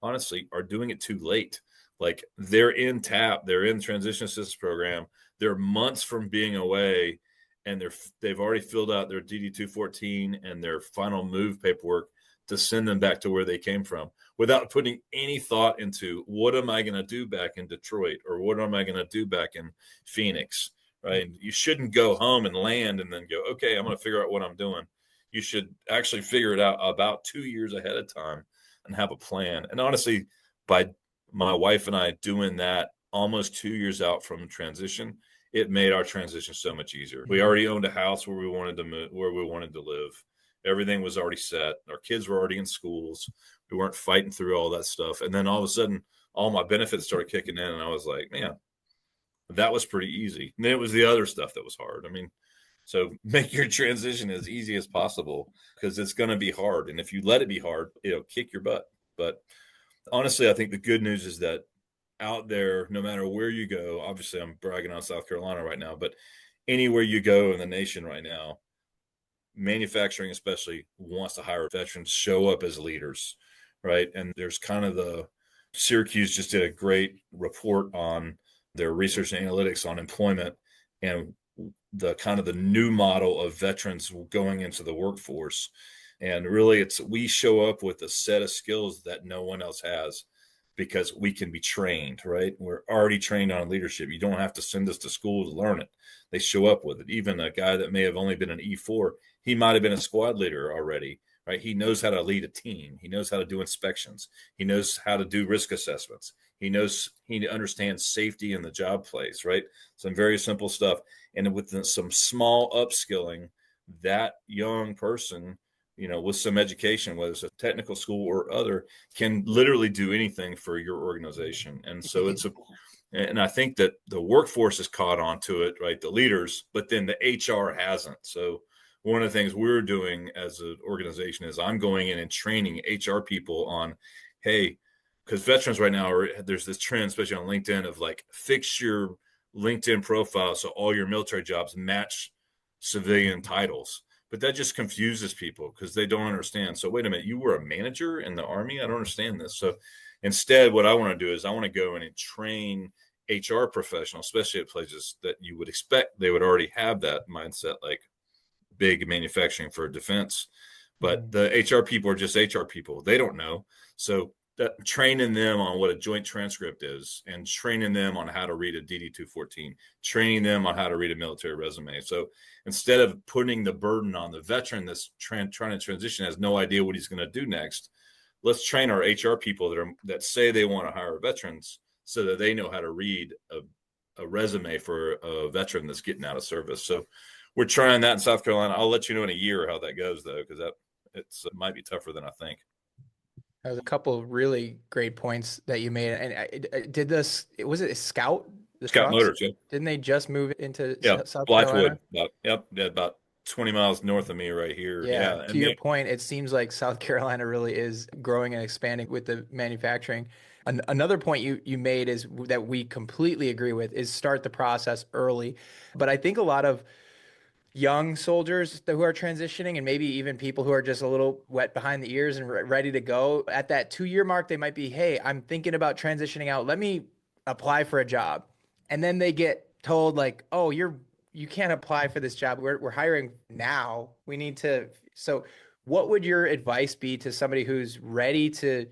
honestly, are doing it too late. Like they're in TAP, they're in transition assistance program. They're months from being away, and they've already filled out their DD 214 and their final move paperwork to send them back to where they came from without putting any thought into what am I going to do back in Detroit, or what am I going to do back in Phoenix, right? You shouldn't go home and land and then go, okay, I'm going to figure out what I'm doing. You should actually figure it out about 2 years ahead of time and have a plan. And honestly, by my wife and I doing that almost 2 years out from transition, it made our transition so much easier. We already owned a house where we wanted to move, where we wanted to live. Everything was already set. Our kids were already in schools. We weren't fighting through all that stuff. And then all of a sudden, all my benefits started kicking in. And I was like, man, that was pretty easy. And then it was the other stuff that was hard. I mean, so make your transition as easy as possible because it's going to be hard. And if you let it be hard, it'll kick your butt. But honestly, I think the good news is that out there, no matter where you go, obviously I'm bragging on South Carolina right now, but anywhere you go in the nation right now, manufacturing especially wants to hire veterans, show up as leaders, right? And there's kind of the Syracuse just did a great report on their research and analytics on employment and the kind of the new model of veterans going into the workforce. And really we show up with a set of skills that no one else has because we can be trained, right? We're already trained on leadership. You don't have to send us to school to learn it. They show up with it. Even a guy that may have only been an E4, he might have been a squad leader already, right? He knows how to lead a team. He knows how to do inspections. He knows how to do risk assessments. He understands safety in the job place, right? Some very simple stuff. And with some small upskilling, that young person, with some education, whether it's a technical school or other, can literally do anything for your organization. And so and I think that the workforce has caught on to it, right? The leaders, but then the HR hasn't. So one of the things we're doing as an organization is I'm going in and training HR people on, hey, because veterans right now there's this trend, especially on LinkedIn, of like fix your LinkedIn profile so all your military jobs match civilian titles. But that just confuses people because they don't understand. So wait a minute, you were a manager in the Army? I don't understand this. So instead, what I want to do is I want to go in and train HR professionals, especially at places that you would expect they would already have that mindset, like big manufacturing for defense. But the HR people are just HR people. They don't know. So that training them on what a joint transcript is and training them on how to read a DD 214, training them on how to read a military resume. So instead of putting the burden on the veteran that's trying to transition, has no idea what he's going to do next, let's train our HR people that say they want to hire veterans so that they know how to read a resume for a veteran that's getting out of service. So we're trying that in South Carolina. I'll let you know in a year how that goes, though, because it might be tougher than I think. There's a couple of really great points that you made. And did this, was it a Scout? The Scout trucks? Motors, yeah. Didn't they just move into South Blythewood, Carolina? about 20 miles north of me right here. Yeah. Yeah. To your point, it seems like South Carolina really is growing and expanding with the manufacturing. Another point you made is that we completely agree with is start the process early. But I think a lot of young soldiers who are transitioning and maybe even people who are just a little wet behind the ears and ready to go at that 2 year mark, they might be, hey, I'm thinking about transitioning out. Let me apply for a job. And then they get told like, oh, you can't apply for this job. We're hiring now. We need to. So what would your advice be to somebody who's ready to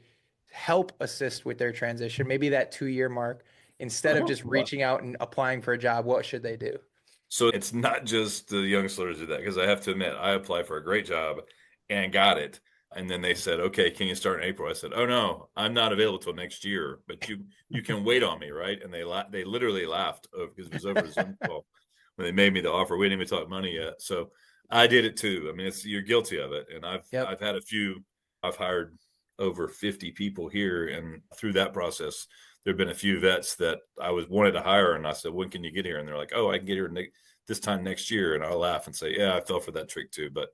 help assist with their transition, maybe that 2 year mark, instead of just reaching out and applying for a job? What should they do? So it's not just the young soldiers do that, because I have to admit, I applied for a great job and got it. And then they said, okay, can you start in April? I said, oh no, I'm not available till next year, but you can wait on me, right? And they literally laughed because it was over a Zoom call when they made me the offer. We didn't even talk money yet. So I did it too. I mean, you're guilty of it. And Yep. I've had a few, I've hired over 50 people here. And through that process, there've been a few vets that I wanted to hire. And I said, when can you get here? And they're like, oh, I can get here this time next year. And I'll laugh and say, yeah, I fell for that trick too, but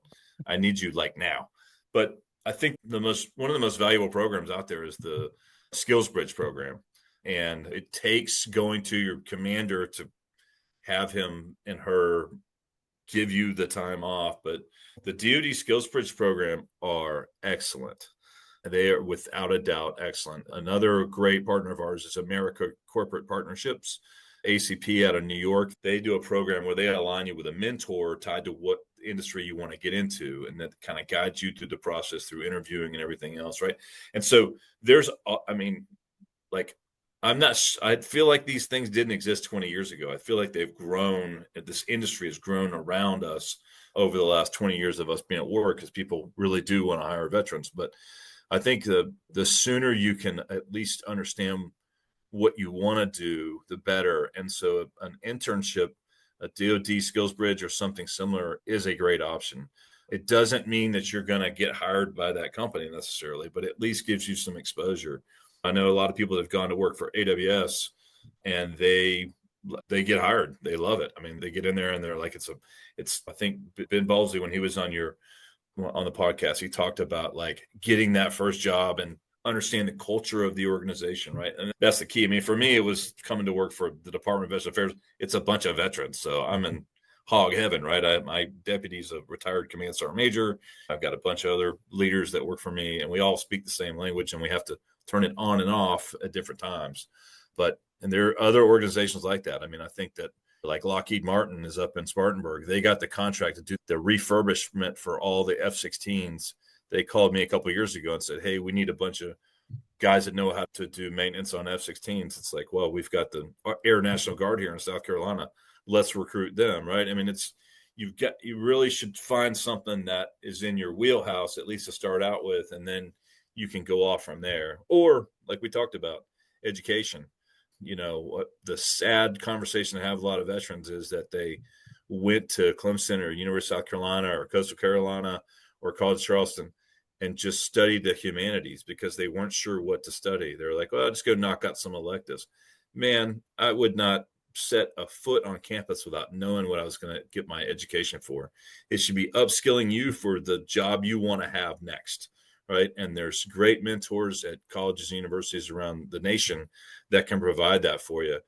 I need you like now. But I think one of the most valuable programs out there is the Skills Bridge program. And it takes going to your commander to have him and her give you the time off. But the DoD Skills Bridge program are excellent. They are without a doubt excellent. Another great partner of ours is America Corporate Partnerships, ACP out of New York. They do a program where they align you with a mentor tied to what industry you want to get into, and that kind of guides you through the process through interviewing and everything else, right? And so there's, I mean, like, I feel like these things didn't exist 20 years ago. I feel like they've grown. This industry has grown around us over the last 20 years of us being at war, because people really do want to hire veterans. But I think the sooner you can at least understand what you want to do, the better. And so an internship, a DoD Skills Bridge or something similar is a great option. It doesn't mean that you're going to get hired by that company necessarily, but at least gives you some exposure. I know a lot of people that have gone to work for AWS and they get hired. They love it. I mean, they get in there and they're like, I think Ben Ballsy, when he was on the podcast, he talked about like getting that first job and understand the culture of the organization, right? And that's the key. I mean, for me, it was coming to work for the Department of Veterans Affairs. It's a bunch of veterans, so I'm in hog heaven, right? My deputy's a retired command sergeant major. I've got a bunch of other leaders that work for me, and we all speak the same language, and we have to turn it on and off at different times. And there are other organizations like that. I mean, I think that like Lockheed Martin is up in Spartanburg. They got the contract to do the refurbishment for all the F-16s. They called me a couple of years ago and said, hey, we need a bunch of guys that know how to do maintenance on F-16s. It's like, well, we've got the Air National Guard here in South Carolina. Let's recruit them, right? I mean, you really should find something that is in your wheelhouse, at least to start out with, and then you can go off from there. Or like we talked about, education. What the sad conversation I have with a lot of veterans is that they went to Clemson or University of South Carolina or Coastal Carolina or College Charleston and just studied the humanities because they weren't sure what to study. They're like, well, I'll just go knock out some electives. Man, I would not set a foot on campus without knowing what I was going to get my education for. It should be upskilling you for the job you want to have next. Right. And there's great mentors at colleges and universities around the nation that can provide that for you.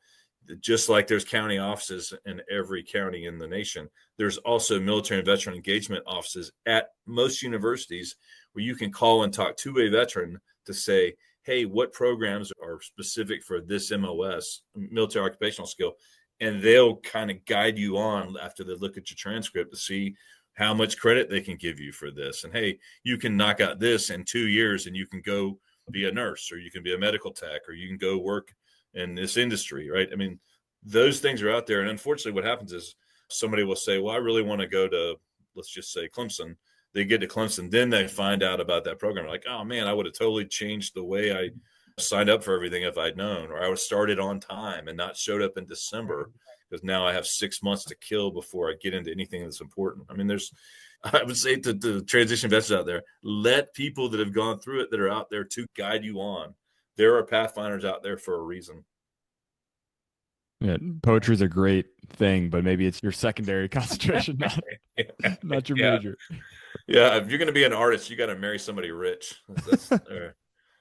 Just like there's county offices in every county in the nation, there's also military and veteran engagement offices at most universities where you can call and talk to a veteran to say, hey, what programs are specific for this MOS, military occupational skill? And they'll kind of guide you on after they look at your transcript to see how much credit they can give you for this. And hey, you can knock out this in 2 years and you can go be a nurse, or you can be a medical tech, or you can go work in this industry, right? I mean, those things are out there. And unfortunately, what happens is somebody will say, well, I really want to go to, let's just say Clemson. They get to Clemson, then they find out about that program. Like, oh man, I would have totally changed the way I signed up for everything if I'd known, or I would have started on time and not showed up in December, because now I have 6 months to kill before I get into anything that's important. I mean, I would say to the transition veterans out there, let people that have gone through it, that are out there to guide you on. There are pathfinders out there for a reason. Yeah, poetry is a great thing, but maybe it's your secondary concentration, not your major. Yeah, if you're going to be an artist, you got to marry somebody rich.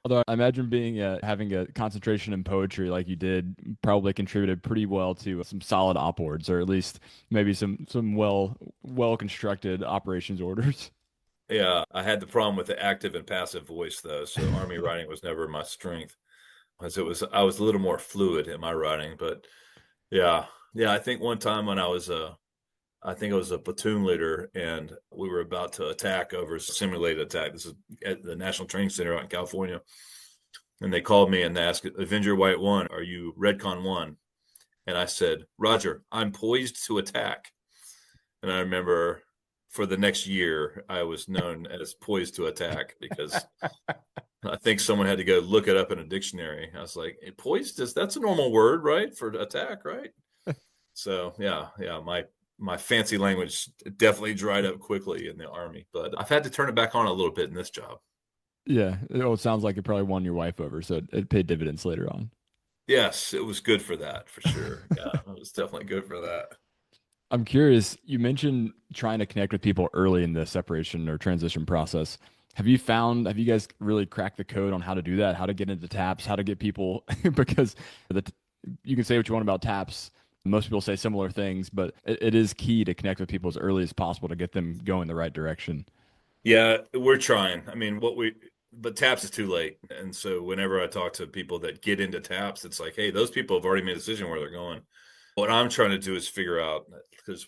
Although I imagine having a concentration in poetry like you did probably contributed pretty well to some solid op orders, or at least maybe some well constructed operations orders. Yeah, I had the problem with the active and passive voice though, so Army writing was never my strength, as I was a little more fluid in my writing. But yeah, I think one time when I was I think I was a platoon leader, and we were about to attack over a simulated attack. This is at the National Training Center out in California. And they called me and they asked, Avenger White 1, are you Redcon 1? And I said, Roger, I'm poised to attack. And I remember for the next year, I was known as poised to attack, because I think someone had to go look it up in a dictionary. I was like, poised, that's a normal word, right? For attack, right? So yeah, my fancy language definitely dried up quickly in the Army, but I've had to turn it back on a little bit in this job. Yeah. It sounds like it probably won your wife over, so it paid dividends later on. Yes, it was good for that, for sure. Yeah, it was definitely good for that. I'm curious, you mentioned trying to connect with people early in the separation or transition process. Have you guys really cracked the code on how to do that? How to get into taps, how to get people, because the, you can say what you want about taps. Most people say similar things, but it is key to connect with people as early as possible to get them going the right direction. Yeah, we're trying. I mean, but taps is too late. And so whenever I talk to people that get into taps, it's like, hey, those people have already made a decision where they're going. What I'm trying to do is figure out, because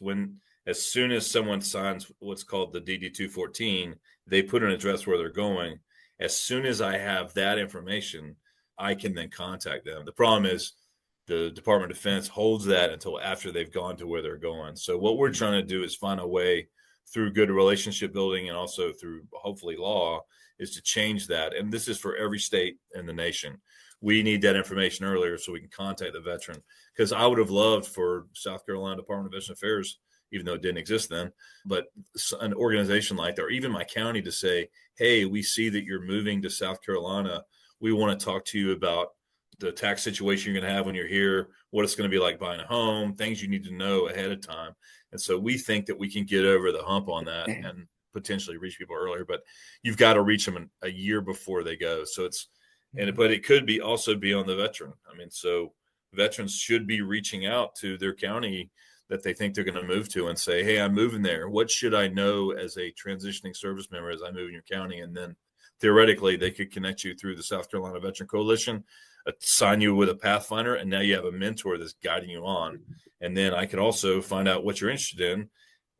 as soon as someone signs what's called the DD 214, they put an address where they're going. As soon as I have that information, I can then contact them. The problem is the Department of Defense holds that until after they've gone to where they're going. So what we're trying to do is find a way through good relationship building and also through hopefully law is to change that. And this is for every state in the nation. We need that information earlier so we can contact the veteran. Because I would have loved for South Carolina Department of Veteran Affairs, even though it didn't exist then, but an organization like that, or even my county to say, hey, we see that you're moving to South Carolina. We want to talk to you about the tax situation you're going to have when you're here, what it's going to be like buying a home, things you need to know ahead of time. And so we think that we can get over the hump on that and potentially reach people earlier, but you've got to reach them a year before they go. So but it could be also be on the veteran. I mean, so veterans should be reaching out to their county that they think they're going to move to and say, hey, I'm moving there. What should I know as a transitioning service member as I move in your county? And then theoretically, they could connect you through the South Carolina Veteran Coalition, assign you with a pathfinder, and now you have a mentor that's guiding you on. And then I could also find out what you're interested in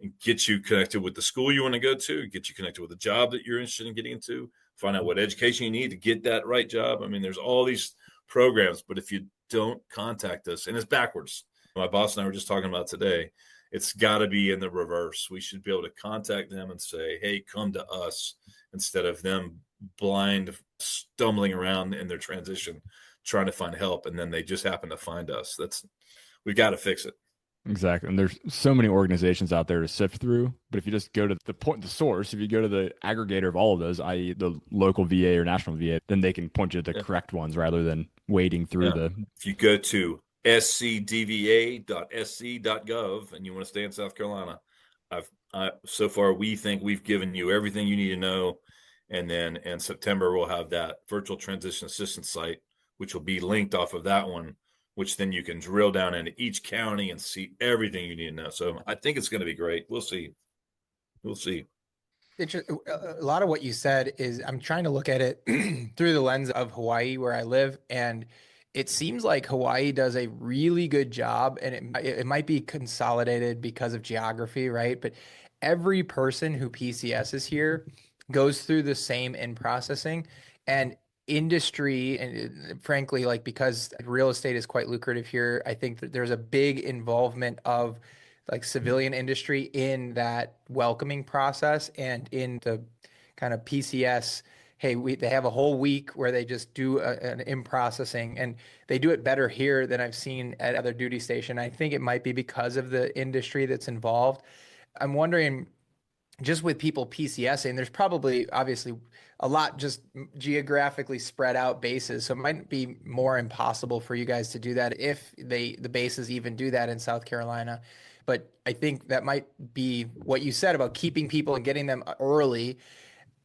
and get you connected with the school you want to go to, get you connected with the job that you're interested in getting into, find out what education you need to get that right job. I mean, there's all these programs, but if you don't contact us, and it's backwards. My boss and I were just talking about today, it's got to be in the reverse. We should be able to contact them and say, hey, come to us, instead of them blind stumbling around in their transition trying to find help, and then they just happen to find us. We got to fix it. Exactly. And there's so many organizations out there to sift through. But if you just go to the source, if you go to the aggregator of all of those, i.e., the local VA or national VA, then they can point you to the correct ones rather than wading through the. If you go to scdva.sc.gov and you want to stay in South Carolina, so far we think we've given you everything you need to know. And then in September, we'll have that virtual transition assistance site, which will be linked off of that one, which then you can drill down into each county and see everything you need to know. So I think it's going to be great. We'll see. We'll see. It's just, a lot of what you said is I'm trying to look at it through the lens of Hawaii, where I live, and it seems like Hawaii does a really good job, and it might be consolidated because of geography, right? But every person who PCS is here goes through the same in processing, and industry, and frankly, like, because real estate is quite lucrative here, I think that there's a big involvement of like civilian industry in that welcoming process and in the kind of PCS. Hey, they have a whole week where they just do an in processing, and they do it better here than I've seen at other duty station. I think it might be because of the industry that's involved. I'm wondering, just with people PCSing, there's probably obviously a lot just geographically spread out bases. So it might be more impossible for you guys to do that if the bases even do that in South Carolina. But I think that might be what you said about keeping people and getting them early.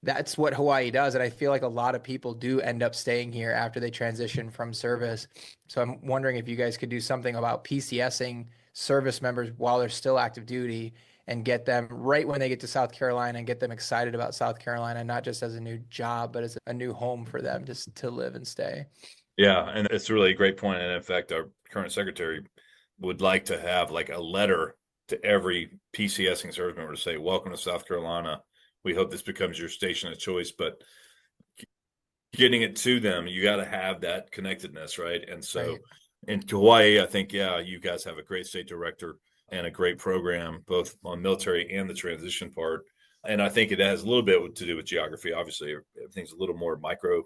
That's what Hawaii does. And I feel like a lot of people do end up staying here after they transition from service. So I'm wondering if you guys could do something about PCSing service members while they're still active duty and get them right when they get to South Carolina and get them excited about South Carolina, not just as a new job, but as a new home for them just to live and stay. Yeah, and it's really a great point. And in fact, our current secretary would like to have like a letter to every PCSing service member to say, welcome to South Carolina. We hope this becomes your station of choice. But getting it to them, you got to have that connectedness, right? And so Right. in Hawaii, I think, yeah, you guys have a great state director and a great program, both on military and the transition part. And I think it has a little bit to do with geography. Obviously, everything's a little more micro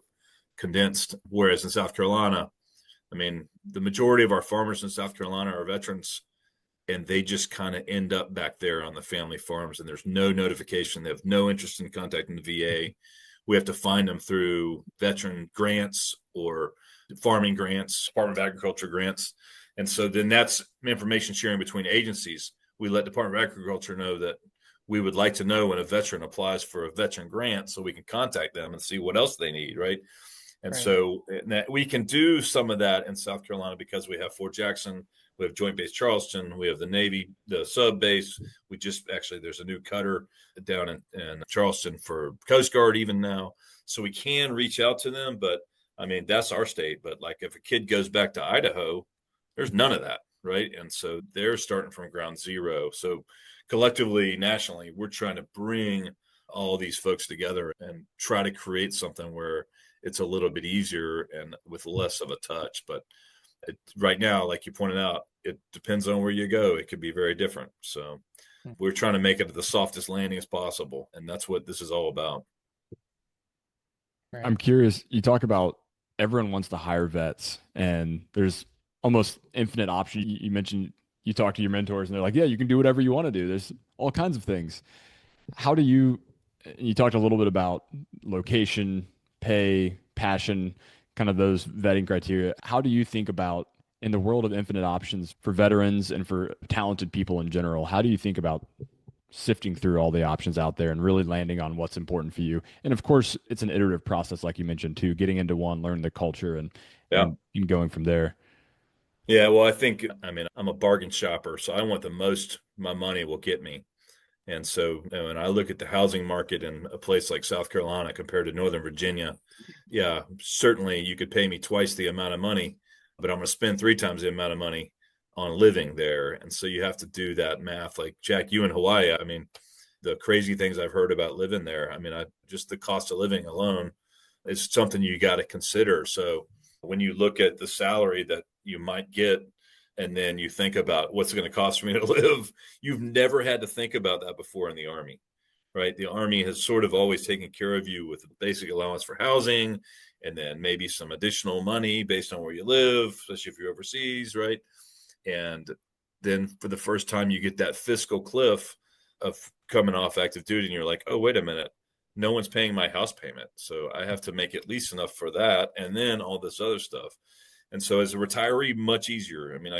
condensed. Whereas in South Carolina, I mean, the majority of our farmers in South Carolina are veterans. and they just kind of end up back there on the family farms, and there's no notification. They have no interest in contacting the VA. We have to find them through veteran grants or farming grants, Department of Agriculture grants. And so then that's information sharing between agencies. We let Department of Agriculture know that we would like to know when a veteran applies for a veteran grant so we can contact them and see what else they need, right? And Right. so we can do some of that in South Carolina because we have Fort Jackson, we have Joint Base Charleston, we have the Navy, the sub base. We just actually, there's a new cutter down in Charleston for Coast Guard even now. So we can reach out to them, but I mean, that's our state. But like if a kid goes back to Idaho, there's none of that, right? And so they're starting from ground zero. So collectively, nationally, we're trying to bring all these folks together and try to create something where it's a little bit easier and with less of a touch. But right now, like you pointed out, it depends on where you go. It could be very different. So we're trying to make it the softest landing as possible. And that's what this is all about. Right. I'm curious, you talk about everyone wants to hire vets and there's almost infinite options. You mentioned you talk to your mentors and they're like, yeah, you can do whatever you want to do. There's all kinds of things. How do you talked a little bit about location, pay, passion, kind of those vetting criteria. How do you think about in the world of infinite options for veterans and for talented people in general? How do you think about sifting through all the options out there and really landing on what's important for you? And of course, it's an iterative process, like you mentioned too, getting into one, learning the culture and Yeah. and going from there. Yeah. Well, I mean, I'm a bargain shopper, so I want the most my money will get me. And so when I look at the housing market in a place like South Carolina compared to Northern Virginia, yeah, certainly you could pay me twice the amount of money, but I'm going to spend 3 times the amount of money on living there. And so you have to do that math. Like Jack, you in Hawaii, I mean, the crazy things I've heard about living there. I mean, just the cost of living alone is something you got to consider. So when you look at the salary that you might get, and then you think about what's it going to cost for me to live, you've never had to think about that before in the Army, right? The Army has sort of always taken care of you with a basic allowance for housing and then maybe some additional money based on where you live, especially if you're overseas, right? And then for the first time, you get that fiscal cliff of coming off active duty, and you're like, oh, wait a minute. No one's paying my house payment. So I have to make at least enough for that. And then all this other stuff. And so as a retiree, much easier. I mean,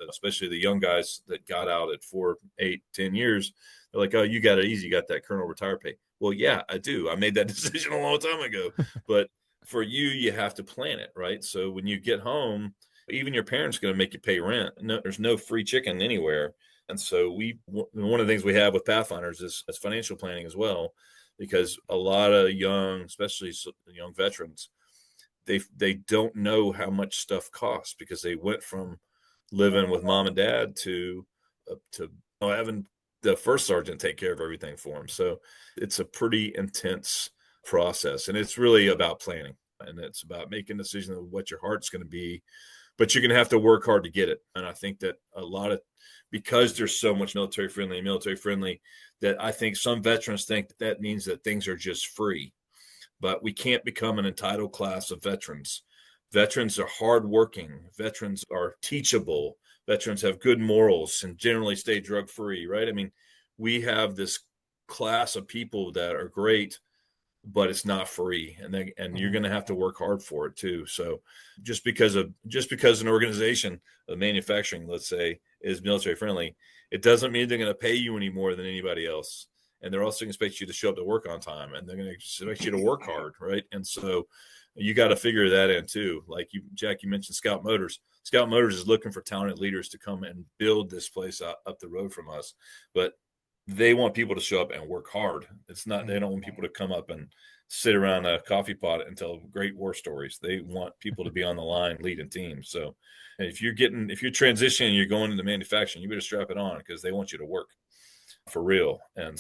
especially the young guys that got out at 4, 8, 10 years, they're like, oh, you got it easy. You got that colonel retire pay. Well, yeah, I do. I made that decision a long time ago. But for you, you have to plan it, right? So when you get home, even your parents are going to make you pay rent. No, there's no free chicken anywhere. And so one of the things we have with Pathfinders is financial planning as well, because a lot of young, especially young veterans, they don't know how much stuff costs because they went from living with mom and dad to having the first sergeant take care of everything for them. So it's a pretty intense process, and it's really about planning, and it's about making a decision of what your heart's going to be, but you're going to have to work hard to get it. And I think that because there's so much military friendly, that I think some veterans think that means that things are just free. But we can't become an entitled class of veterans. Veterans are hardworking. Veterans are teachable. Veterans have good morals and generally stay drug free, right? I mean, we have this class of people that are great, but it's not free, and you're going to have to work hard for it too. So just because an organization of manufacturing, let's say, is military friendly, it doesn't mean they're going to pay you any more than anybody else. And they're also going to expect you to show up to work on time, and they're going to expect you to work hard, right? And so you got to figure that in too. Like Jack, you mentioned Scout Motors. Scout Motors is looking for talented leaders to come and build this place up the road from us, but they want people to show up and work hard. It's not, they don't want people to come up and sit around a coffee pot and tell great war stories. They want people to be on the line leading teams. So if you're transitioning, you're going into manufacturing, you better strap it on because they want you to work for real. And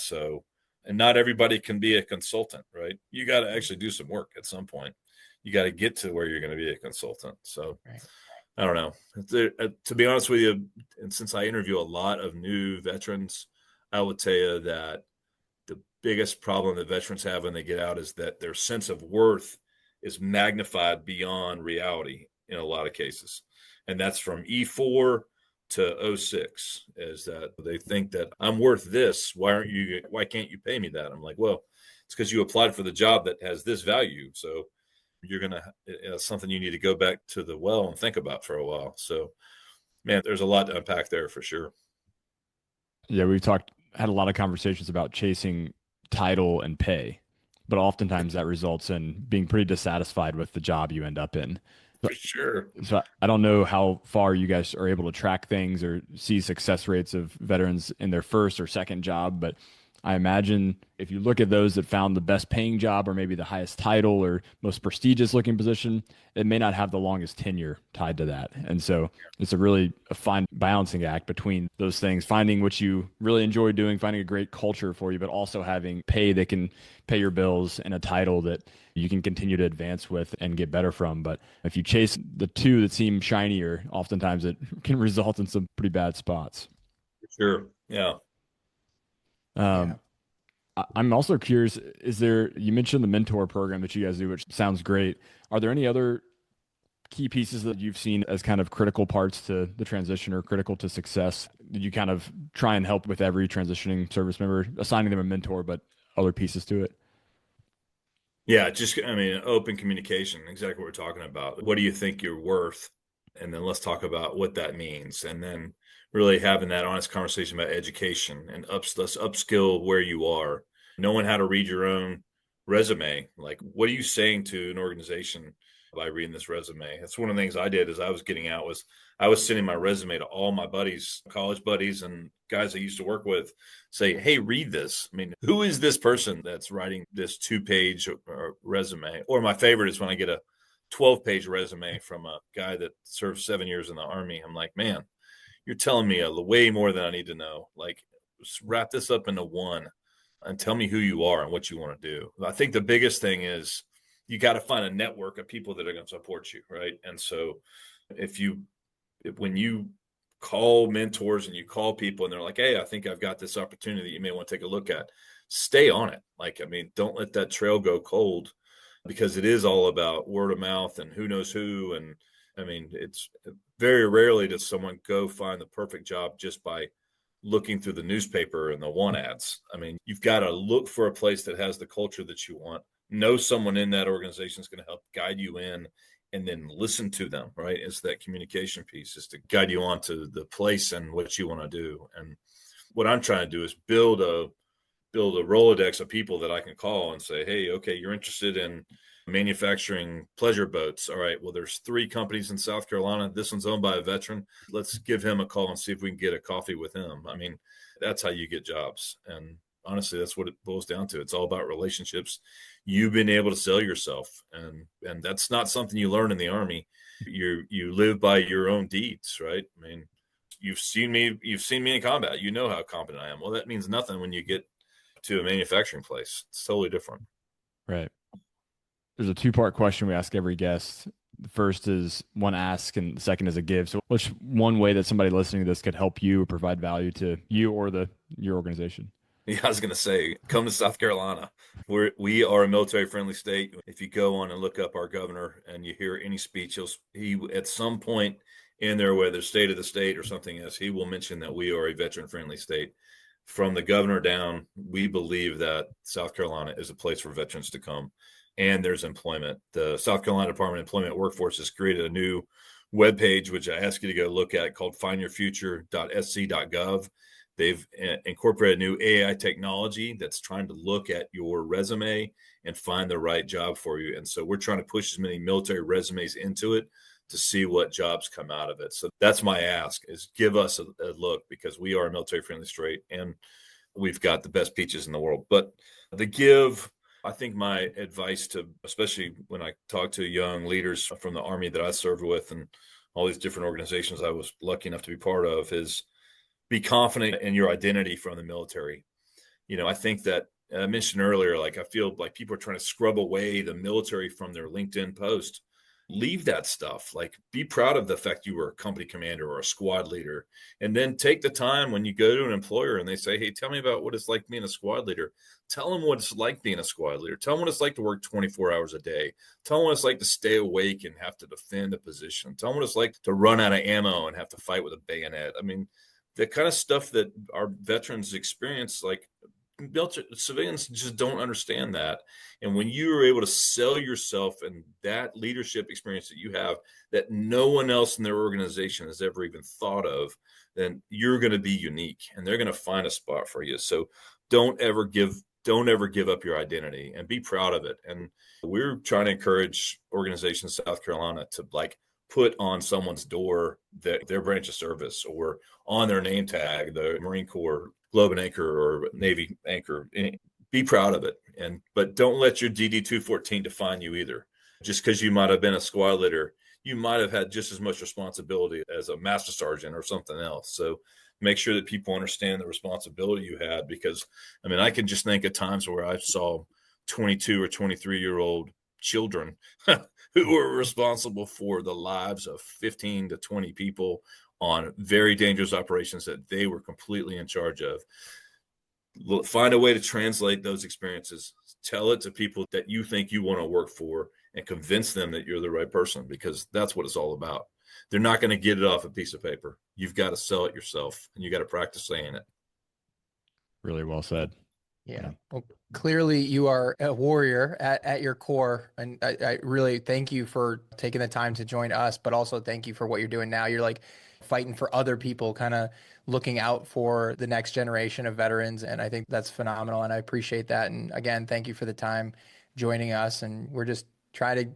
not everybody can be a consultant, right? You got to actually do some work at some point. You got to get to where you're going to be a consultant. So Right. I don't know. To be honest with you, and since I interview a lot of new veterans, I would tell you that the biggest problem that veterans have when they get out is that their sense of worth is magnified beyond reality in a lot of cases. And that's from E4 to '06 is that they think that I'm worth this. Why can't you pay me that? I'm like, well, it's because you applied for the job that has this value. So it's something you need to go back to the well and think about for a while. So, man, there's a lot to unpack there for sure. Yeah, had a lot of conversations about chasing title and pay, but oftentimes that results in being pretty dissatisfied with the job you end up in. For sure. So I don't know how far you guys are able to track things or see success rates of veterans in their first or second job, but I imagine if you look at those that found the best paying job or maybe the highest title or most prestigious looking position, it may not have the longest tenure tied to that. And so it's a fine balancing act between those things, finding what you really enjoy doing, finding a great culture for you, but also having pay that can pay your bills and a title that you can continue to advance with and get better from. But if you chase the two that seem shinier, oftentimes it can result in some pretty bad spots. For sure. Yeah. Yeah. Um, I'm also curious, you mentioned the mentor program that you guys do, which sounds great. Are there any other key pieces that you've seen as kind of critical parts to the transition or critical to success? Did you kind of try and help with every transitioning service member, assigning them a mentor, but other pieces to it? Yeah, open communication, exactly what we're talking about. What do you think you're worth? And then let's talk about what that means. And then really having that honest conversation about education and let's upskill where you are. Knowing how to read your own resume. Like, what are you saying to an organization by reading this resume? That's one of the things I did as I was getting out was I was sending my resume to all my buddies, college buddies, and guys I used to work with, say, hey, read this. I mean, who is this person that's writing this 2-page resume? Or my favorite is when I get a 12-page resume from a guy that served 7 years in the Army. I'm like, man, you're telling me way more than I need to know. Like, wrap this up into one and tell me who you are and what you want to do. I think the biggest thing is you got to find a network of people that are going to support you, right? And so when you call mentors and you call people and they're like, hey, I think I've got this opportunity that you may want to take a look at, stay on it. Like, I mean, don't let that trail go cold because it is all about word of mouth and who knows who. And I mean, it's very rarely does someone go find the perfect job just by looking through the newspaper and the want ads. I mean, you've got to look for a place that has the culture that you want. Know someone in that organization is going to help guide you in and then listen to them, right? It's that communication piece is to guide you on to the place and what you want to do. And what I'm trying to do is build a Rolodex of people that I can call and say, hey, okay, you're interested in manufacturing pleasure boats. All right, well, there's 3 companies in South Carolina. This one's owned by a veteran. Let's give him a call and see if we can get a coffee with him. I mean, that's how you get jobs. And honestly, that's what it boils down to. It's all about relationships. You've been able to sell yourself. And that's not something you learn in the Army. You live by your own deeds, right? I mean, you've seen me in combat. You know how competent I am. Well, that means nothing when you get to a manufacturing place. It's totally different. Right. There's a two-part question we ask every guest. The first is one ask, and the second is a give. So, what's one way that somebody listening to this could help you or provide value to you or your organization? Yeah, I was going to say, come to South Carolina. We are a military-friendly state. If you go on and look up our governor and you hear any speech, he at some point in there, whether state of the state or something else, he will mention that we are a veteran-friendly state. From the governor down, we believe that South Carolina is a place for veterans to come. And there's employment. The South Carolina Department of Employment Workforce has created a new webpage, which I ask you to go look at, called findyourfuture.sc.gov. They've incorporated new AI technology that's trying to look at your resume and find the right job for you. And so we're trying to push as many military resumes into it to see what jobs come out of it. So that's my ask, is give us a look, because we are a military-friendly state and we've got the best peaches in the world. But the give, I think my advice to, especially when I talk to young leaders from the Army that I served with and all these different organizations I was lucky enough to be part of, is be confident in your identity from the military. You know, I think that I mentioned earlier, like, I feel like people are trying to scrub away the military from their LinkedIn post. leave that stuff. Like, be proud of the fact you were a company commander or a squad leader. And then take the time when you go to an employer and they say, hey, tell me about what it's like being a squad leader. Tell them what it's like being a squad leader. Tell them what it's like to work 24 hours a day. Tell them what it's like to stay awake and have to defend a position. Tell them what it's like to run out of ammo and have to fight with a bayonet. I mean, the kind of stuff that our veterans experience, like, civilians just don't understand that. And when you are able to sell yourself and that leadership experience that you have that no one else in their organization has ever even thought of, then you're going to be unique and they're going to find a spot for you. So don't ever give up your identity and be proud of it. And we're trying to encourage organizations in South Carolina to, like, put on someone's door that their branch of service, or on their name tag, the Marine Corps Globe and Anchor or Navy Anchor. Be proud of it. But don't let your DD 214 define you either. Just because you might have been a squad leader, you might have had just as much responsibility as a master sergeant or something else. So make sure that people understand the responsibility you had, because I mean, I can just think of times where I saw 22 or 23-year-old children who were responsible for the lives of 15 to 20 people on very dangerous operations that they were completely in charge of. Find a way to translate those experiences. Tell it to people that you think you want to work for and convince them that you're the right person, because that's what it's all about. They're not going to get it off a piece of paper. You've got to sell it yourself, and you got to practice saying it. Really well said. Yeah. Well, clearly you are a warrior at your core. And I really thank you for taking the time to join us, but also thank you for what you're doing now. You're like fighting for other people, kind of looking out for the next generation of veterans. And I think that's phenomenal. And I appreciate that. And again, thank you for the time joining us. And we're just trying to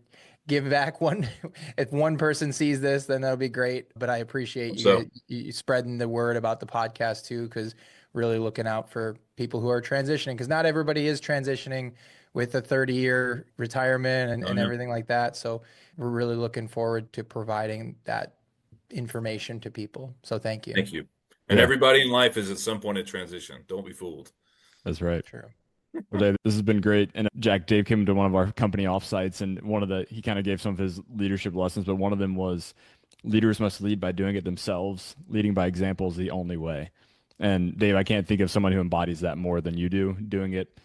give back one. If one person sees this, then that'll be great. But I appreciate you spreading the word about the podcast too, because really looking out for people who are transitioning, because not everybody is transitioning with a 30-year retirement and everything like that. So we're really looking forward to providing that information to people. So thank you. Thank you. And everybody in life is at some point in transition. Don't be fooled. That's right. True. Well, Dave, this has been great. And Jack, Dave came to one of our company offsites, and he kind of gave some of his leadership lessons, but one of them was leaders must lead by doing it themselves. Leading by example is the only way. And Dave, I can't think of someone who embodies that more than you do, doing it,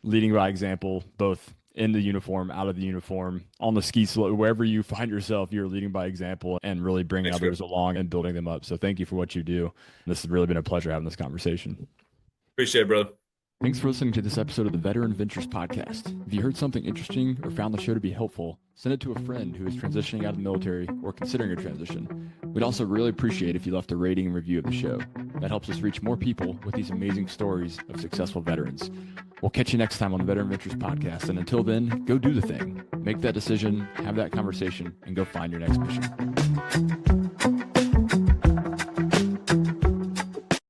leading by example, both in the uniform, out of the uniform, on the ski slope, wherever you find yourself, you're leading by example and really bringing others along and building them up. So thank you for what you do. This has really been a pleasure having this conversation. Appreciate it, brother. Thanks for listening to this episode of the Veteran Ventures podcast. If you heard something interesting or found the show to be helpful, send it to a friend who is transitioning out of the military or considering a transition. We'd also really appreciate if you left a rating and review of the show. That helps us reach more people with these amazing stories of successful veterans. We'll catch you next time on the Veteran Ventures podcast. And until then, go do the thing. Make that decision, have that conversation, and go find your next mission.